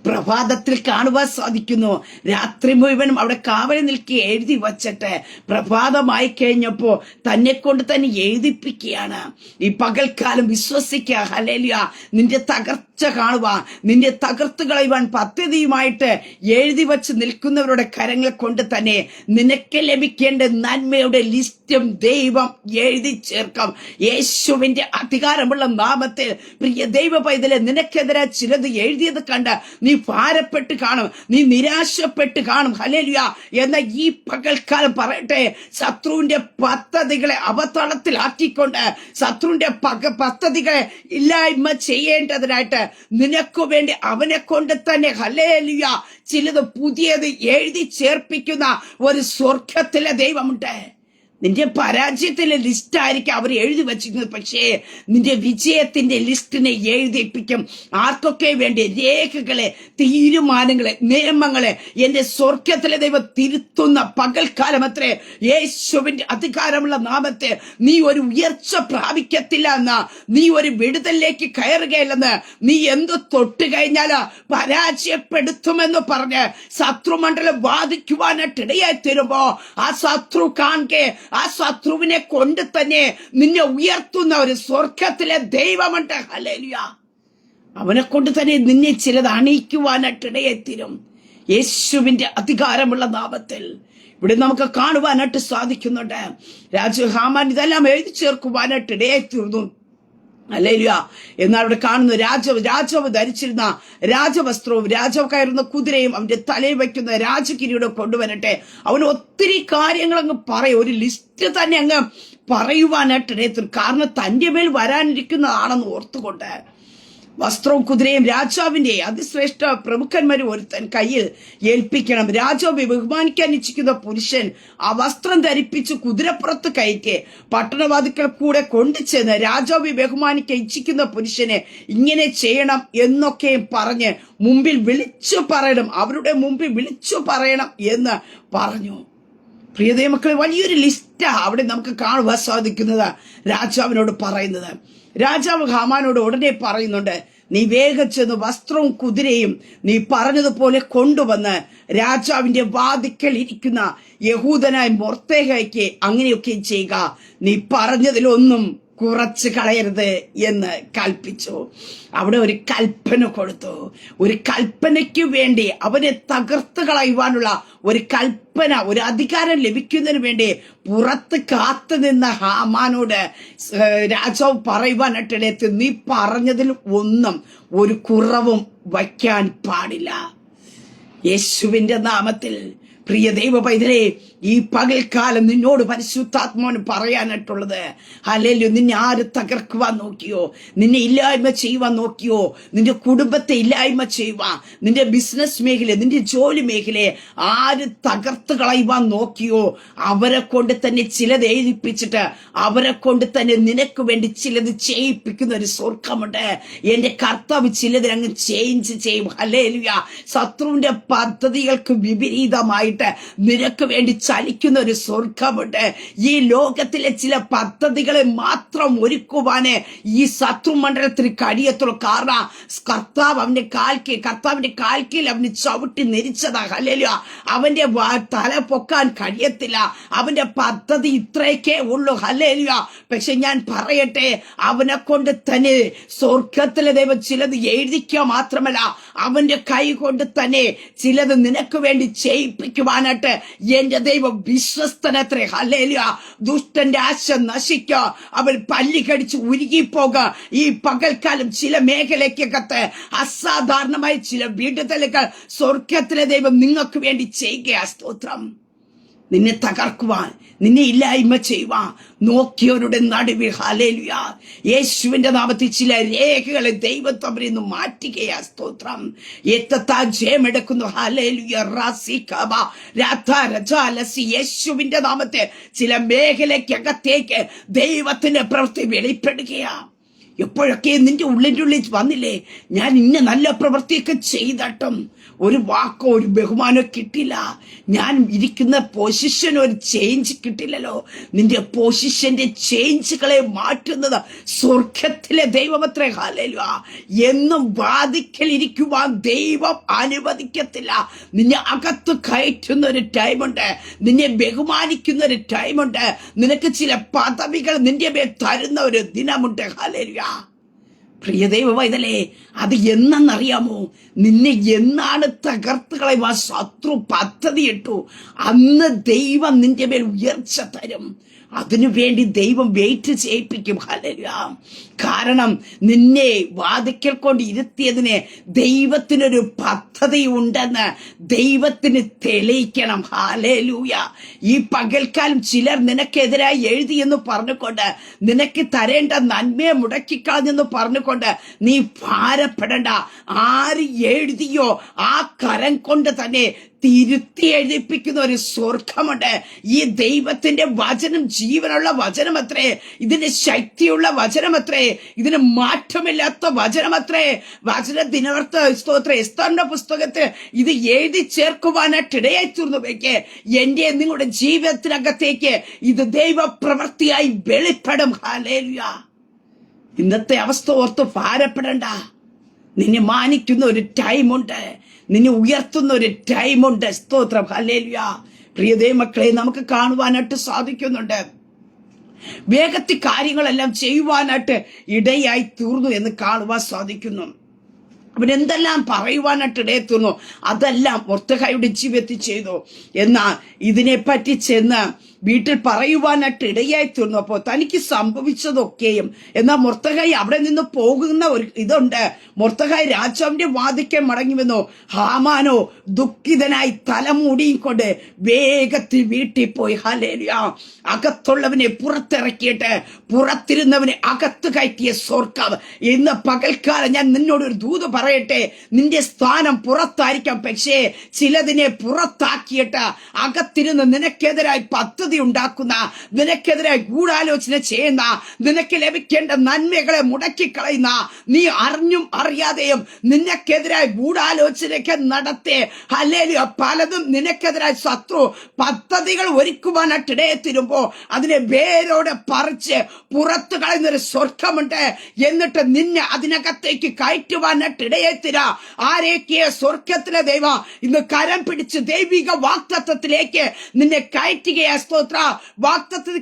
പ്രഭാതത്തിൽ കാണുവാൻ സാധിക്കുന്നു. രാത്രി മുഴുവനും അവിടെ കാവലി നിൽക്കി എഴുതി വച്ചിട്ട് പ്രഭാതമായി കഴിഞ്ഞപ്പോ തന്നെ കൊണ്ട് തന്നെ എഴുതിപ്പിക്കുകയാണ്. ഈ പകൽക്കാലം വിശ്വസിക്കുക. ഹല്ലേലൂയ. നിന്റെ തകർച്ച കാണുവാൻ, നിന്റെ തകർത്ത് കളയുവാൻ പദ്ധതിയുമായിട്ട് എഴുതി വച്ച് നിൽക്കുന്നവരുടെ കരങ്ങളെ കൊണ്ട് തന്നെ നിനക്ക് ലഭിക്കേണ്ട നന്മയുടെ ലിസ്റ്റും ദൈവം എഴുതി ചേർക്കും. യേശുവിന്റെ അധികാരമുള്ള നാമത്തിൽ പ്രിയ ദൈവ പൈതലെ, നിനക്കെതിരെ ചിലത് എഴുതിയത് കണ്ട് നീ ഭാരപ്പെട്ട് കാണും, നീ നിരാശപ്പെട്ട് കാണും. ഹല്ലേലൂയ. എന്ന ഈ പകൽക്കാലം പറയട്ടെ, ശത്രുവിന്റെ പദ്ധതികളെ അവതളത്തിലാക്കിക്കൊണ്ട്, ശത്രുവിന്റെ പദ്ധതികളെ ഇല്ലായ്മ ചെയ്യേണ്ടതിനായിട്ട് നിനക്ക് വേണ്ടി അവനെ കൊണ്ട് തന്നെ ഹല്ലേലൂയ ചിലത് പുതിയത് എഴുതി ചേർപ്പിക്കുന്ന ഒരു സ്വർഗത്തിലെ ദൈവമുണ്ട്. നിന്റെ പരാജയത്തിലെ ലിസ്റ്റ് ആയിരിക്കും അവർ എഴുതി വച്ചിരിക്കുന്നത്, പക്ഷേ നിന്റെ വിജയത്തിന്റെ ലിസ്റ്റിനെ എഴുതിപ്പിക്കും. ആർക്കൊക്കെ വേണ്ടി? രേഖകളെ, തീരുമാനങ്ങളെ, നിയമങ്ങളെ എന്റെ സ്വർഗത്തിലെ ദൈവം തിരുത്തുന്ന പകൽക്കാലം അത്രേ. യേശുവിന്റെ അധികാരമുള്ള നാമത്തെ നീ ഒരു ഉയർച്ച പ്രാപിക്കത്തില്ല എന്ന്, നീ ഒരു വിടുതലിലേക്ക് കയറുകയില്ലെന്ന്, നീ എന്ത് തൊട്ട് കഴിഞ്ഞാൽ പരാജയപ്പെടുത്തുമെന്ന് പറഞ്ഞ് ശത്രുമണ്ഡലം ബാധിക്കുവാനായിട്ട് ഇടയായി തീരുമ്പോ ആ ശത്രു കാണെ, ആ ശത്രുവിനെ കൊണ്ട് തന്നെ നിന്നെ ഉയർത്തുന്ന ഒരു സ്വർഗത്തിലെ ദൈവമുണ്ട്. ഹല്ലേലൂയ. അവനെ കൊണ്ട് തന്നെ നിന്നെ ചിലത് അണിയിക്കുവാനായിട്ട് ഇടയെത്തിരും. യേശുവിന്റെ അധികാരമുള്ള നാമത്തിൽ ഇവിടെ നമുക്ക് കാണുവാനായിട്ട് സാധിക്കുന്നുണ്ട്. ഹാമാൻ ഇതെല്ലാം എഴുതി ചേർക്കുവാനായിട്ട് ഇടയെത്തിരുന്നു. ഹല്ലേലൂയ. എന്നാൽ അവിടെ കാണുന്നു രാജാവ് ധരിച്ചിരുന്ന രാജവസ്ത്രവും രാജാവ് കയറുന്ന കുതിരയും അവന്റെ തലയിൽ വയ്ക്കുന്ന രാജകിരീടം കൊണ്ടുവരട്ടെ. അവന് ഒത്തിരി കാര്യങ്ങൾ അങ്ങ് പറയും, ഒരു ലിസ്റ്റ് തന്നെ അങ്ങ് പറയുവാനായിട്ട് ഇടയത്തും. കാരണം തന്റെ മേൽ വരാനിരിക്കുന്നതാണെന്ന് ഓർത്തുകൊണ്ട് വസ്ത്രവും കുതിരയും രാജാവിന്റെ അതിശ്രേഷ്ഠ പ്രമുഖന്മാരും ഒരുത്തൻ കയ്യിൽ ഏൽപ്പിക്കണം. രാജാവ് ബഹുമാനിക്കാൻ ഇച്ഛിക്കുന്ന പുരുഷൻ ആ വസ്ത്രം ധരിപ്പിച്ച് കുതിരപ്പുറത്ത് കയറ്റി പട്ടണവാതിക്കൽ കൂടെ കൊണ്ടുചെന്ന് രാജാവ് ബഹുമാനിക്കാൻ ഇച്ഛിക്കുന്ന പുരുഷനെ ഇങ്ങനെ ചെയ്യണം എന്നൊക്കെയും പറഞ്ഞ് മുമ്പിൽ വിളിച്ചു പറയണം, അവരുടെ മുമ്പിൽ വിളിച്ചു പറയണം എന്ന് പറഞ്ഞു. പ്രിയ മക്കളെ, വലിയൊരു ലിസ്റ്റാ അവിടെ നമുക്ക് കാണുവാൻ സാധിക്കുന്നത്. രാജാവിനോട് പറയുന്നത്, രാജാവ് ഹാമാനോട് ഉടനെ പറയുന്നുണ്ട്, നീ വേഗം ചെന്ന് വസ്ത്രവും കുതിരയും നീ പറഞ്ഞതുപോലെ കൊണ്ടുവന്ന് രാജാവിന്റെ വാതിക്കൽ ഇരിക്കുന്ന യഹൂദനായ മൊർദെഖായിക്ക് അങ്ങനെയൊക്കെ ചെയ്യുക. നീ പറഞ്ഞതിലൊന്നും കുറച്ച് കളയരുത് എന്ന് കൽപ്പിച്ചു. അവിടെ ഒരു കൽപ്പന കൊടുത്തു. ഒരു കൽപ്പനയ്ക്ക് വേണ്ടി അവനെ തകർത്ത് കളയുവാനുള്ള ഒരു കൽപ്പന, ഒരു അധികാരം ലഭിക്കുന്നതിന് വേണ്ടി പുറത്ത് കാത്തു നിന്ന ഹാമാനോട് രാജാവ് പറയുവാനായിട്ടിടത്ത്, നീ പറഞ്ഞതിൽ ഒന്നും ഒരു കുറവും വയ്ക്കാൻ പാടില്ല. യേശുവിന്റെ നാമത്തിൽ പ്രിയ ദൈവ പൈതലേ, ഈ പകൽക്കാലം നിന്നോട് പരിശുദ്ധാത്മാവിന് പറയാനായിട്ടുള്ളത്, ഹല്ലേലൂയ, നിന്നെ ആര് തകർക്കുവാൻ നോക്കിയോ, നിന്നെ ഇല്ലായ്മ ചെയ്യുവാൻ നോക്കിയോ, നിന്റെ കുടുംബത്തെ ഇല്ലായ്മ ചെയ്യുവാൻ, നിന്റെ ബിസിനസ് മേഖല, നിന്റെ ജോലി മേഖലയെ ആര് തകർത്ത് കളയുവാൻ നോക്കിയോ, അവരെ കൊണ്ട് തന്നെ ചിലത് എഴുതിപ്പിച്ചിട്ട് അവരെ കൊണ്ട് തന്നെ നിനക്ക് വേണ്ടി ചിലത് ചെയ്യിപ്പിക്കുന്ന ഒരു സ്വർഗമുണ്ട്. എന്റെ കർത്താവ് ചിലതിനങ്ങ് ചേഞ്ച് ചെയ്യും. ഹല്ലേലൂയ. ശത്രുവിന്റെ പദ്ധതികൾക്ക് വിപരീതമായിട്ട് നിനക്ക് വേണ്ടി ചലിക്കുന്ന ഒരു സ്വർഗമുണ്ട്. ഈ ലോകത്തിലെ ചില പദ്ധതികളെ മാത്രം ഒരുക്കുവാന് ഈ ശത്രുമണ്ഡലത്തിന് കഴിയത്തുള്ളൂ. കാരണം കർത്താവിന്റെ കാൽക്കീൽ അവന് ചവിട്ടി നെരിച്ചതാ. ഹല്ലേലൂയ. അവന്റെ തല പൊക്കാൻ കഴിയത്തില്ല. അവന്റെ പദ്ധതി ഇത്രയൊക്കെ ഉള്ളൂ. ഹല്ലേലൂയ. പക്ഷെ ഞാൻ പറയട്ടെ, അവനെ കൊണ്ട് തന്നെ സ്വർഗത്തിലെ ദൈവം ചിലത് എഴുതിക്കുക മാത്രമല്ല, അവന്റെ കൈ കൊണ്ട് തന്നെ ചിലത് നിനക്ക് വേണ്ടി ചെയ്യിപ്പിക്കുവാനായിട്ട് എന്റെ ദൈവം വിശ്വസ്തനത്രേ. ഹല്ലേലൂയ. ദുഷ്ടന്റെ ആശ നശിക്കുക, അവൻ പല്ലി കടിച്ച് ഉരുകിപ്പോക. ഈ പകൽക്കാലം ചില മേഖലയ്ക്കകത്ത് അസാധാരണമായ ചില വിടുതലുകൾ സ്വർഗത്തിലെ ദൈവം നിങ്ങൾക്ക് വേണ്ടി ചെയ്യുക. സ്തോത്രം. നിന്നെ തകർക്കുവാൻ, നിന്നെ ഇല്ലായ്മ ചെയ്യുവാൻ നോക്കിയവരുടെ നടുവിൽ, ഹല്ലേലൂയ, യേശുവിന്റെ നാമത്തിൽ ചില രേഖകളെ ദൈവം തമ്മിൽ നിന്ന് മാറ്റുകയാ. സ്തോത്രം. ജയമെടുക്കുന്നു. ഹല്ലേലൂയ. യേശുവിന്റെ നാമത്തെ ചില മേഖലയ്ക്കകത്തേക്ക് ദൈവത്തിന്റെ പ്രവൃത്തി വെളിപ്പെടുകയാ. എപ്പോഴൊക്കെ നിന്റെ ഉള്ളിൻ്റെ ഉള്ളിൽ വന്നില്ലേ, ഞാൻ ഇന്ന നല്ല പ്രവൃത്തിയൊക്കെ ചെയ്തട്ടും ഒരു വാക്കോ ഒരു ബഹുമാനോ കിട്ടില്ല, ഞാൻ ഇരിക്കുന്ന പൊസിഷൻ ഒരു ചേഞ്ച് കിട്ടില്ലല്ലോ. നിന്റെ പൊസിഷന്റെ ചേഞ്ചുകളെ മാറ്റുന്നത് സ്വർഗത്തിലെ ദൈവമത്രേ. ഹല്ലേലൂയ. എന്നും വാതിക്കലിരിക്കുവാൻ ദൈവം അനുവദിക്കത്തില്ല. നിന്നെ അകത്ത് കയറ്റുന്ന ഒരു ടൈമുണ്ട്, നിന്നെ ബഹുമാനിക്കുന്ന ഒരു ടൈമുണ്ട്, നിനക്ക് ചില പദവികൾ നിന്റെ മേൽ തരുന്ന ഒരു ദിനമുണ്ട്. ഹല്ലേലൂയ. പ്രിയ ദൈവമൈതലേ, അത് എന്നറിയാമോ? നിന്നെ എന്നാണ് തകർത്ത് കളയുക ശത്രു പദ്ധതി ഇട്ടു, അന്ന് ദൈവം നിന്റെ മേൽ ഉയർച്ച തരും. അതിനുവേണ്ടി ദൈവം വെയിറ്റ് ചെയ്യിപ്പിക്കും. ഹല്ലേലൂയ. കാരണം നിന്നെ വാതിക്കൽ കൊണ്ട് ഇരുത്തിയതിന് ദൈവത്തിനൊരു പദ്ധതി ഉണ്ടെന്ന് ദൈവത്തിന് തെളിയിക്കണം. ഹല്ലേലൂയ. ഈ പകൽക്കാലം ചിലർ നിനക്കെതിരായി എഴുതിയെന്ന് പറഞ്ഞുകൊണ്ട്, നിനക്ക് തരേണ്ട നന്മയെ മുടക്കിക്കളഞ്ഞെന്ന് പറഞ്ഞുകൊണ്ട് നീ ഭാരപ്പെടണ്ട. ആര് എഴുതിയോ ആ കരം കൊണ്ട് തന്നെ തിരുത്തി എഴുതിപ്പിക്കുന്ന ഒരു സ്വർഗമുണ്ട്. ഈ ദൈവത്തിന്റെ വചനം ജീവനുള്ള വചനമത്രേ, ഇതിന് ശക്തിയുള്ള വചനമത്രേ, ഇതിന് മാറ്റമില്ലാത്ത വചനമത്രേ. വചന ദിനവർത്ത സ്തോത്രം എസ്തറിന്റെ പുസ്തകത്തിൽ ഇത് എഴുതി ചേർക്കുവാനായിട്ട് ഇടയായി തീർന്നുവെക്ക്. എന്റെ നിങ്ങളുടെ ജീവിതത്തിനകത്തേക്ക് ഇത് ദൈവപ്രവൃത്തിയായി വെളിപ്പെടും. ഹല്ലേലൂയ. ഇന്നത്തെ അവസ്ഥ ഓർത്ത് ഭാരപ്പെടണ്ട. നിന്നെ മാനിക്കുന്ന ഒരു ടൈമുണ്ട്, നിന്നെ ഉയർത്തുന്ന ഒരു ടൈമുണ്ട്. സ്തോത്രം. ഹല്ലേലൂയ. പ്രിയ ദൈവമക്കളെ, നമുക്ക് കാണുവാനായിട്ട് സാധിക്കുന്നുണ്ട്. വേഗത്തിൽ കാര്യങ്ങളെല്ലാം ചെയ്യുവാനായിട്ട് ഇടയായി തീർന്നു എന്ന് കാണുവാൻ സാധിക്കുന്നു. അവനെന്തെല്ലാം പറയുവാനായിട്ട് ഇടയെത്തുന്നു അതെല്ലാം മൊർദെഖായിയുടെ ജീവിതത്തിൽ ചെയ്തു. എന്നാൽ ഇതിനെപ്പറ്റി ചെന്ന് വീട്ടിൽ പറയുവാനായിട്ട് ഇടയായി തീർന്നു. അപ്പോൾ തനിക്ക് സംഭവിച്ചതൊക്കെയും, എന്നാൽ മൊർദെഖായി അവിടെ നിന്ന് പോകുന്ന ഒരു ഇതുണ്ട്. മൊർദെഖായി രാജാവിന്റെ വാതിക്കൽ മടങ്ങി വന്നു. ഹാമാനോ ദുഃഖിതനായി തലമൂടിയും കൊണ്ട് വേഗത്തിൽ വീട്ടിൽ പോയി. ഹല്ലേലൂയ. അകത്തുള്ളവനെ പുറത്തിറക്കിയിട്ട് പുറത്തിരുന്നവനെ അകത്ത് കയറ്റിയ സ്വർഗ്ഗം. ഇന്ന് പകൽക്കാലം ഞാൻ നിന്നോട് ഒരു ദൂത് പറയട്ടെ. നിന്റെ സ്ഥാനം പുറത്തായിരിക്കാം, പക്ഷേ ചിലതിനെ പുറത്താക്കിയിട്ട് അകത്തിരുന്ന് നിനക്കെതിരായി പദ്ധതി ഉണ്ടാക്കുന്ന, നിനക്കെതിരായി ഗൂഢാലോചന ചെയ്യുന്ന, നിനക്ക് ലഭിക്കേണ്ട നന്മകളെ മുടക്കിക്കളയുന്ന, നീ അറിഞ്ഞും അറിയാതെയും നിനക്കെതിരായി ഗൂഢാലോചനയ്ക്ക് നടത്തി ഹല്ലേലൂയ പലതും നിനക്കെതിരായി ശത്രു പദ്ധതികൾ ഒരുക്കുവാനായിട്ട് ഇടയെത്തിരുമ്പോ അതിനെ വേരോടെ പറിച്ച് പുറത്തു കളയുന്നൊരു സ്വർഗമുണ്ട്. എന്നിട്ട് നിന്നെ അതിനകത്തേക്ക് കയറ്റുവാനായിട്ട് ഇടയെത്തിര. ആരേക്കിയ സ്വർഗത്തിലെ ദൈവം ഇന്ന് കരം പിടിച്ച് ദൈവിക വാഗ്ദത്തത്തിലേക്ക് നിന്നെ കയറ്റുകയാ. സ്തോത്ര. വാഗ്ദത്തം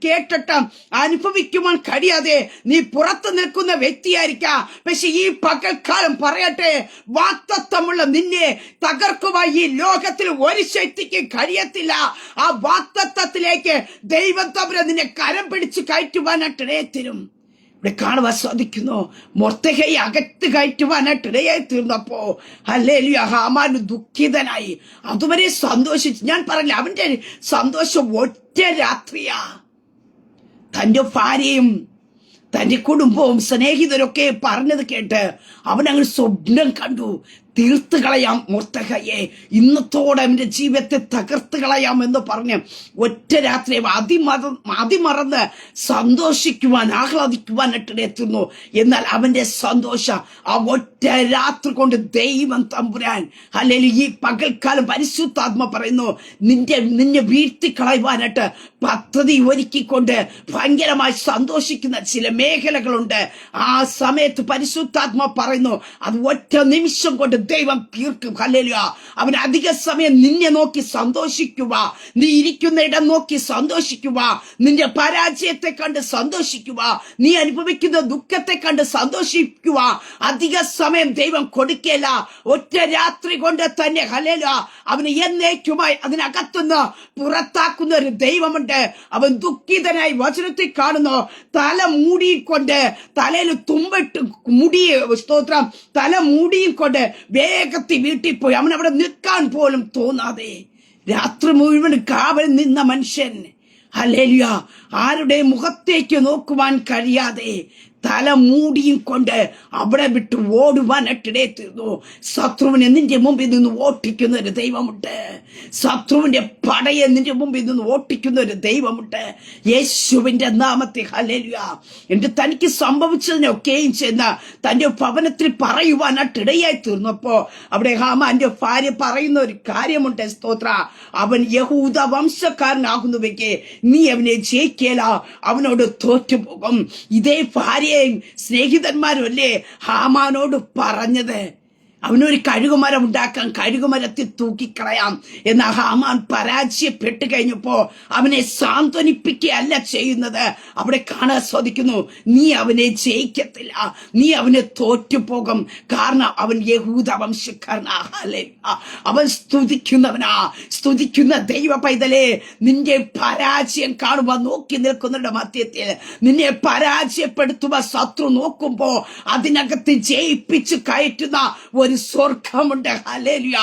കേട്ടിട്ട് അനുഭവിക്കുവാൻ കഴിയാതെ നീ പുറത്തു നിൽക്കുന്ന വ്യക്തിയായിരിക്കാം. പക്ഷെ ഈ പകൽക്കാലം പറയട്ടെ, വാഗ്ദത്തമുള്ള നിന്നെ തകർക്കുവാൻ ഈ ലോകത്തിൽ ഒരു ശക്തിക്ക് കഴിയത്തില്ല. ആ വാഗ്ദത്തത്തിലേക്ക് ദൈവം തമ്പുരാൻ നിന്നെ കരം പിടിച്ച് കയറ്റുവാനായിട്ട് ഇടയത്തിരും. ഇവിടെ കാണുവാൻ സാധിക്കുന്നു. മൊർദെഖായി അകത്ത് കയറ്റുവാനായിട്ട് ഇടയായി തീർന്നപ്പോ ഹല്ലേലൂയ ഹാമാൻ ദുഃഖിതനായി. അതുവരെ സന്തോഷിച്ചു. ഞാൻ പറഞ്ഞില്ല, അവന്റെ സന്തോഷം ഒറ്റ രാത്രിയാ. തന്റെ ഭാര്യയും തന്റെ കുടുംബവും സ്നേഹിതരൊക്കെ പറഞ്ഞത് കേട്ട് അവൻ അങ്ങനെ സ്വപ്നം കണ്ടു. തീർത്ത് കളയാം മൊർദെഖായിയെ, ഇന്നത്തോടെ അവന്റെ ജീവിതത്തെ തകർത്ത് കളയാം എന്ന് പറഞ്ഞ് ഒറ്റ രാത്രി അതിമറന്ന് സന്തോഷിക്കുവാൻ ആഹ്ലാദിക്കുവാനായിട്ട് എത്തുന്നു. എന്നാൽ അവന്റെ സന്തോഷം ആ ഒറ്റ രാത്രി കൊണ്ട് ദൈവം തമ്പുരാൻ അല്ലെങ്കിൽ ഈ പകൽക്കാലം പരിശുദ്ധാത്മ പറയുന്നു, നിന്നെ വീഴ്ത്തി കളയുവാനായിട്ട് പദ്ധതി ഒരുക്കിക്കൊണ്ട് ഭയങ്കരമായി സന്തോഷിക്കുന്ന ചില മേഖലകളുണ്ട്. ആ സമയത്ത് പരിശുദ്ധാത്മ പറയുന്നു, അത് ഒറ്റ നിമിഷം കൊണ്ട് ദൈവം തീർക്കും. ഹല്ലേലൂയ. അവൻ അധിക സമയം നിന്നെ നോക്കി സന്തോഷിക്കുക, നീ ഇരിക്കുന്ന ഇടം നോക്കി സന്തോഷിക്കുക, നിന്റെ പരാജയത്തെ കണ്ട് സന്തോഷിക്കുക, നീ അനുഭവിക്കുന്ന ദുഃഖത്തെ കണ്ട് സന്തോഷിക്കുക. അധിക സമയം ദൈവം കൊടുക്കില്ല. ഒറ്റ രാത്രി കൊണ്ട് തന്നെ ഹല്ലേലൂയ അവന് എന്നേക്കുമായി അതിനകത്തുനിന്ന് പുറത്താക്കുന്ന ഒരു ദൈവമുണ്ട്. അവൻ ദുഃഖിതനായി വചനത്തിൽ കാണുന്നു. തല മൂടിക്കൊണ്ട്, തലയിൽ തുമ്പിട്ട് മുടിയെ സ്തോത്രം തല മൂടിയും കൊണ്ട് വേഗത്തിൽ വീട്ടിൽ പോയി. അവൻ അവിടെ നിൽക്കാൻ പോലും തോന്നാതെ രാത്രി മുഴുവൻ കാവൽ നിന്ന മനുഷ്യൻ ഹല്ലേലൂയ ആരുടെ മുഖത്തേക്ക് നോക്കുവാൻ കഴിയാതെ തല മൂടിയും കൊണ്ട് അവിടെ വിട്ട് ഓടുവാനായിട്ടിടയെ തീർന്നു. ശത്രുവിനെ നിന്റെ മുമ്പിൽ നിന്ന് ഓട്ടിക്കുന്ന ഒരു ദൈവമുണ്ട്. ശത്രുവിന്റെ പടയെ നിന്റെ മുമ്പിൽ നിന്ന് ഓട്ടിക്കുന്ന ഒരു ദൈവമുണ്ട്. യേശുവിന്റെ നാമത്തിൽ ഹല്ലേലൂയ. എന്നിട്ട് തനിക്ക് സംഭവിച്ചതിനൊക്കെയും ചെന്ന് തന്റെ ഭവനത്തിൽ പറയുവാനായിട്ടിടയായി തീർന്നപ്പോ അവിടെ ഹാമാന്റെ ഭാര്യ പറയുന്ന ഒരു കാര്യമുണ്ട്. സ്തോത്ര. അവൻ യഹൂദ വംശക്കാരനാകുന്നുവെങ്കിൽ നീ അവനെ ജയിക്കേല, അവനോട് തോറ്റുപോകും. ഇതേ ഭാര്യ സ്നേഹിതന്മാരല്ലേ ഹാമാനോട് പറഞ്ഞത്. അവനൊരു കഴുകുമരം ഉണ്ടാക്കാം, കഴുകുമരത്തിൽ തൂക്കിക്കളയാം എന്ന ഹാമാൻ പരാജയപ്പെട്ട് കഴിഞ്ഞപ്പോ അവനെ സാന്ത്വനിപ്പിക്കുകയല്ല ചെയ്യുന്നത്. അവിടെ കാണാൻ സാധിക്കുന്നു, നീ അവനെ ജയിക്കത്തില്ല, നീ അവനെ തോറ്റുപോകും. കാരണം അവൻ യഹൂദ വംശക്കാരനാ. അവൻ സ്തുതിക്കുന്നവനാ. സ്തുതിക്കുന്ന ദൈവ പൈതലേ, നിന്റെ പരാജയം കാണുമ്പോ നോക്കി നിൽക്കുന്നവരുടെ മധ്യത്തിൽ നിന്നെ പരാജയപ്പെടുത്തുമ്പോ ശത്രു നോക്കുമ്പോ അതിനകത്ത് ജയിപ്പിച്ച് കയറ്റുന്ന ഒരു സ്വർഗമുണ്ട്. ഹല്ലേലൂയ.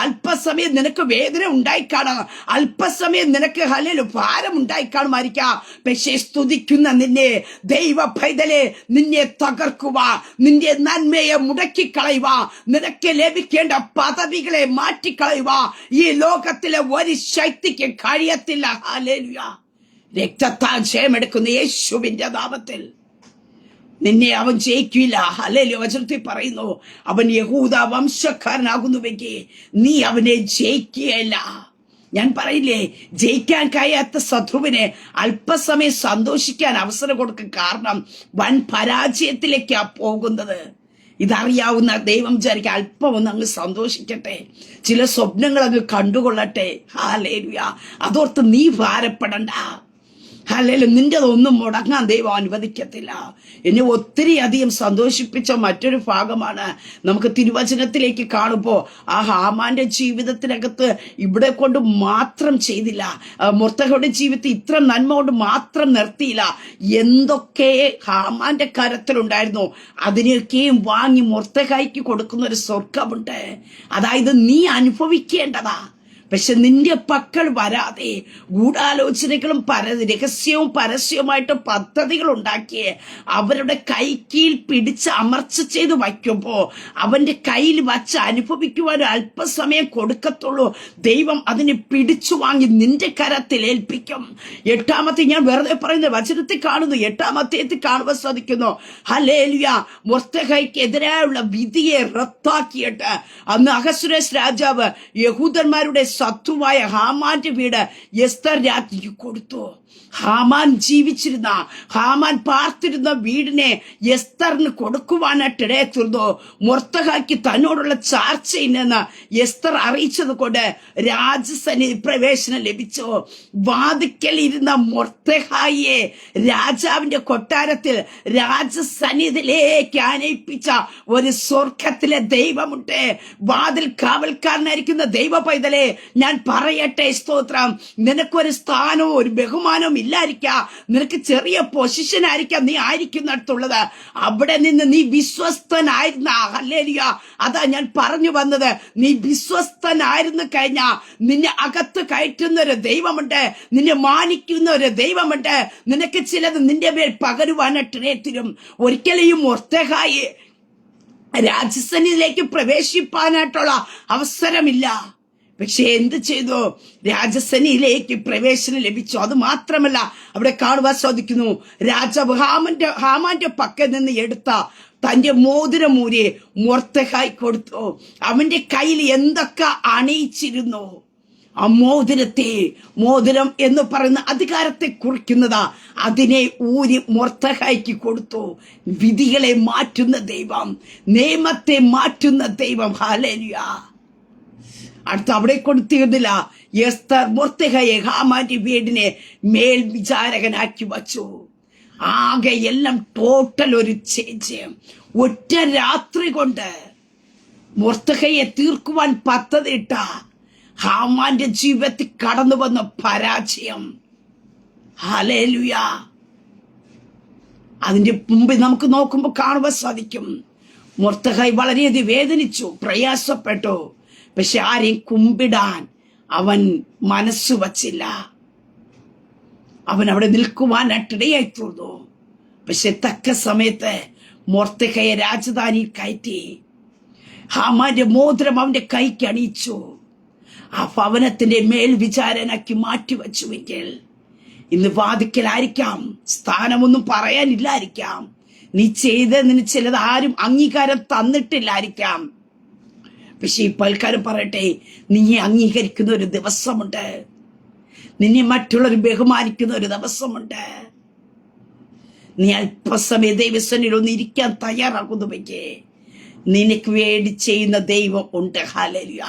അല്പസമയം നിനക്ക് വേദന ഉണ്ടായിക്കാണാം, അല്പസമയം നിനക്ക് ഹല്ലേലൂയ ഭാരം ഉണ്ടായിക്കാണുമായിരിക്കാം. പക്ഷേ സ്തുതിക്കുന്ന നിന്നെ ദൈവ പൈതലെ നിന്നെ തകർക്കുക, നിന്റെ നന്മയെ മുടക്കിക്കളയുക, നിനക്ക് ലഭിക്കേണ്ട പദവികളെ മാറ്റിക്കളയുക ഈ ലോകത്തിലെ ഒരു ശക്തിക്ക് കഴിയത്തില്ല. ഹല്ലേലൂയ. രക്തത്താൽ ജയമെടുക്കുന്ന യേശുവിന്റെ നാമത്തിൽ നിന്നെ അവൻ ജയിക്കില്ല. ഹല്ലേലൂയ. വചനത്തിൽ പറയുന്നു, അവൻ യഹൂദ വംശക്കാരനാകുന്നുവെങ്കിൽ നീ അവനെ ജയിക്കുകയില്ല. ഞാൻ പറയില്ലേ, ജയിക്കാൻ കഴിയാത്ത ശത്രുവിനെ അല്പസമയം സന്തോഷിക്കാൻ അവസരം കൊടുക്കും. കാരണം വൻ പരാജയത്തിലേക്കാ പോകുന്നത്. ഇതറിയാവുന്ന ദൈവം വിചാരിക്കുക, അല്പം ഒന്ന് അങ്ങ് സന്തോഷിക്കട്ടെ, ചില സ്വപ്നങ്ങൾ അങ്ങ് കണ്ടുകൊള്ളട്ടെ. ഹല്ലേലൂയ. അതോർത്ത് നീ ഭാരപ്പെടണ്ട. ഹല്ലേലൂയ. നിന്റെതൊന്നും മുടങ്ങാൻ ദൈവം അനുവദിക്കത്തില്ല. എന്നെ ഒത്തിരി അധികം സന്തോഷിപ്പിച്ച മറ്റൊരു ഭാഗമാണ് നമുക്ക് തിരുവചനത്തിലേക്ക് കാണുമ്പോൾ ആ ഹാമാന്റെ ജീവിതത്തിനകത്ത് ഇവിടെ കൊണ്ട് മാത്രം ചെയ്തില്ല, മൊർദെഖായിയുടെ ജീവിതത്തിൽ ഇത്ര നന്മ കൊണ്ട് മാത്രം നിർത്തിയില്ല. എന്തൊക്കെ ഹാമാന്റെ കരത്തിലുണ്ടായിരുന്നു അതിനൊക്കെയും വാങ്ങി മൊർദെഖായിക്ക് കൊടുക്കുന്ന ഒരു സ്വർഗമുണ്ട്. അതായത് നീ അനുഭവിക്കേണ്ടതാ. പക്ഷെ നിന്റെ പക്കൽ വരാതെ ഗൂഢാലോചനകളും രഹസ്യവും പരസ്യവുമായിട്ട് പദ്ധതികൾ ഉണ്ടാക്കി അവരുടെ കൈക്കീൽ പിടിച്ച് അമർച്ച ചെയ്ത് വയ്ക്കുമ്പോ അവന്റെ കയ്യിൽ വച്ച് അനുഭവിക്കുവാൻ അല്പസമയം കൊടുക്കത്തുള്ളൂ. ദൈവം അതിനെ പിടിച്ചു വാങ്ങി നിന്റെ കരത്തിൽ ഏൽപ്പിക്കും. എട്ടാമത്തെ, ഞാൻ വെറുതെ പറയുന്നത്, വചനത്തിൽ കാണുന്നു, 8-ാം അധ്യായത്തിൽ കാണുവാൻ സാധിക്കുന്നു. ഹല്ലേലൂയ. മൊർദെഖായിക്ക് എതിരായുള്ള വിധിയെ റദ്ദാക്കിയിട്ട് അന്ന് അഹസ്വേരോസ് രാജാവ് യഹൂദന്മാരുടെ ശത്രുവായ ഹാമാന്റെ വീട് എസ്തർ രാജ്ഞിക്ക് കൊടുത്തു. ഹാമാൻ ജീവിച്ചിരുന്ന, ഹാമാൻ പാർത്തിരുന്ന വീടിനെ എസ്തറിന് കൊടുക്കുവാനായിട്ട് ഇടയത്തീർന്നു. മൊർദെഖായിക്ക് തന്നോടുള്ള ചാർച്ചയിൽ നിന്ന് എസ്തർ അറിയിച്ചത് കൊണ്ട് രാജസന്നിധി പ്രവേശനം ലഭിച്ചു. വാതിക്കൽ ഇരുന്ന മൊർദെഖായിയെ രാജാവിന്റെ കൊട്ടാരത്തിൽ രാജസന്നിധിയിലേക്ക് ആനയിപ്പിച്ച ഒരു സ്വർഗത്തിലെ ദൈവമുണ്ട്. വാതിൽ കാവൽക്കാരനായിരിക്കുന്ന ദൈവ പൈതലെ, ഞാൻ പറയട്ടെ, സ്തോത്രം. നിനക്കൊരു സ്ഥാനവും ഒരു ബഹുമാനവും ഇല്ലായിരിക്കാം, നിനക്ക് ചെറിയ പൊസിഷൻ ആയിരിക്കാം നീ ആയിരിക്കുന്നിടത്തുള്ളത്. അവിടെ നിന്ന് നീ വിശ്വസ്തനായിരുന്ന, ഹല്ലേലൂയ, അതാ ഞാൻ പറഞ്ഞു വന്നത്, നീ വിശ്വസ്തനായിരുന്നു കഴിഞ്ഞാ നിന്നെ അകത്ത് കയറ്റുന്ന ഒരു ദൈവമുണ്ട്, നിന്നെ മാനിക്കുന്ന ഒരു ദൈവമുണ്ട്. നിനക്ക് ചിലത് നിന്റെ മേൽ പകരുവാനായിട്ട് ഇടയത്തീരും. ഒരിക്കലും ഈ മൊർദെഖായി രാജസന്നിധിയിലേക്ക് പ്രവേശിപ്പാനായിട്ടുള്ള അവസരമില്ല. പക്ഷെ എന്ത് ചെയ്തു? രാജസന്നിധിയിലേക്ക് പ്രവേശനം ലഭിച്ചു. അത് മാത്രമല്ല, അവിടെ കാണുവാൻ സാധിക്കുന്നു, രാജാവ് ഹാമാന്റെ പക്കൽ നിന്ന് എടുത്ത തന്റെ മോതിരമൂരി മൊർദെഖായി കൊടുത്തു. അവന്റെ കയ്യിൽ എന്തൊക്കെ അണിയിച്ചിരുന്നു, ആ മോതിരം എന്ന് പറയുന്ന അധികാരത്തെ കുറിക്കുന്നതാ, അതിനെ ഊരി മൊർദെഖായിക്ക് കൊടുത്തു. വിധികളെ മാറ്റുന്ന ദൈവം, നിയമത്തെ മാറ്റുന്ന ദൈവം. ഹല്ലേലൂയ. അടുത്ത് അവിടെ കൊടുത്തിരുന്നില്ല. എസ്തർ മൊർദെഖായിയെ ഹാമാന്റെ വീടിനെ മേൽ വിചാരകനാക്കി വച്ചു. ആകെ എല്ലാം ടോട്ടൽ ഒരു ചേഞ്ച്. ഒറ്റ രാത്രി കൊണ്ട് മൊർദെഖായിയെ തീർക്കുവാൻ പദ്ധതിയിട്ട ഹാമാന്റെ ജീവിതത്തിൽ കടന്നു വന്ന പരാജയം. ഹല്ലേലൂയ. അതിന്റെ മുമ്പ് നമുക്ക് നോക്കുമ്പോൾ കാണുവാൻ സാധിക്കും, മൊർദെഖായി വളരെയധികം വേദനിച്ചു, പ്രയാസപ്പെട്ടു. പക്ഷെ ആരെയും കുമ്പിടാൻ അവൻ മനസ്സു വച്ചില്ല. അവൻ അവിടെ നിൽക്കുവാനായിട്ടിടയായി തീർന്നു. പക്ഷെ തക്ക സമയത്ത് മൊർദെഖായിയെ രാജധാനിയിൽ കയറ്റി ഹാമാന്റെ മോതിരം അവന്റെ കൈക്ക് അണിയിച്ചു. ആ ഭവനത്തിന്റെ മേൽ വിചാരനാക്കി മാറ്റിവെച്ചുവെങ്കിൽ ഇന്ന് വാദിക്കലായിരിക്കാം, സ്ഥാനമൊന്നും പറയാനില്ലായിരിക്കാം, നീ ചെയ്തതിന് ചിലത് ആരും അംഗീകാരം തന്നിട്ടില്ലായിരിക്കാം. പക്ഷെ ഈ പൽക്കാരം പറയട്ടെ, നീ അംഗീകരിക്കുന്ന ഒരു ദിവസമുണ്ട്, നിന്നെ മറ്റുള്ളവർ ബഹുമാനിക്കുന്ന ഒരു ദിവസമുണ്ട്. നീ അല്പസമയം ദൈവസന്നിധിയിൽ ഒന്ന് ഇരിക്കാൻ തയ്യാറാകുന്നുവെങ്കിൽ നിനക്ക് വേണ്ടി ചെയ്യുന്ന ദൈവം ഉണ്ട്. ഹല്ലേലൂയ.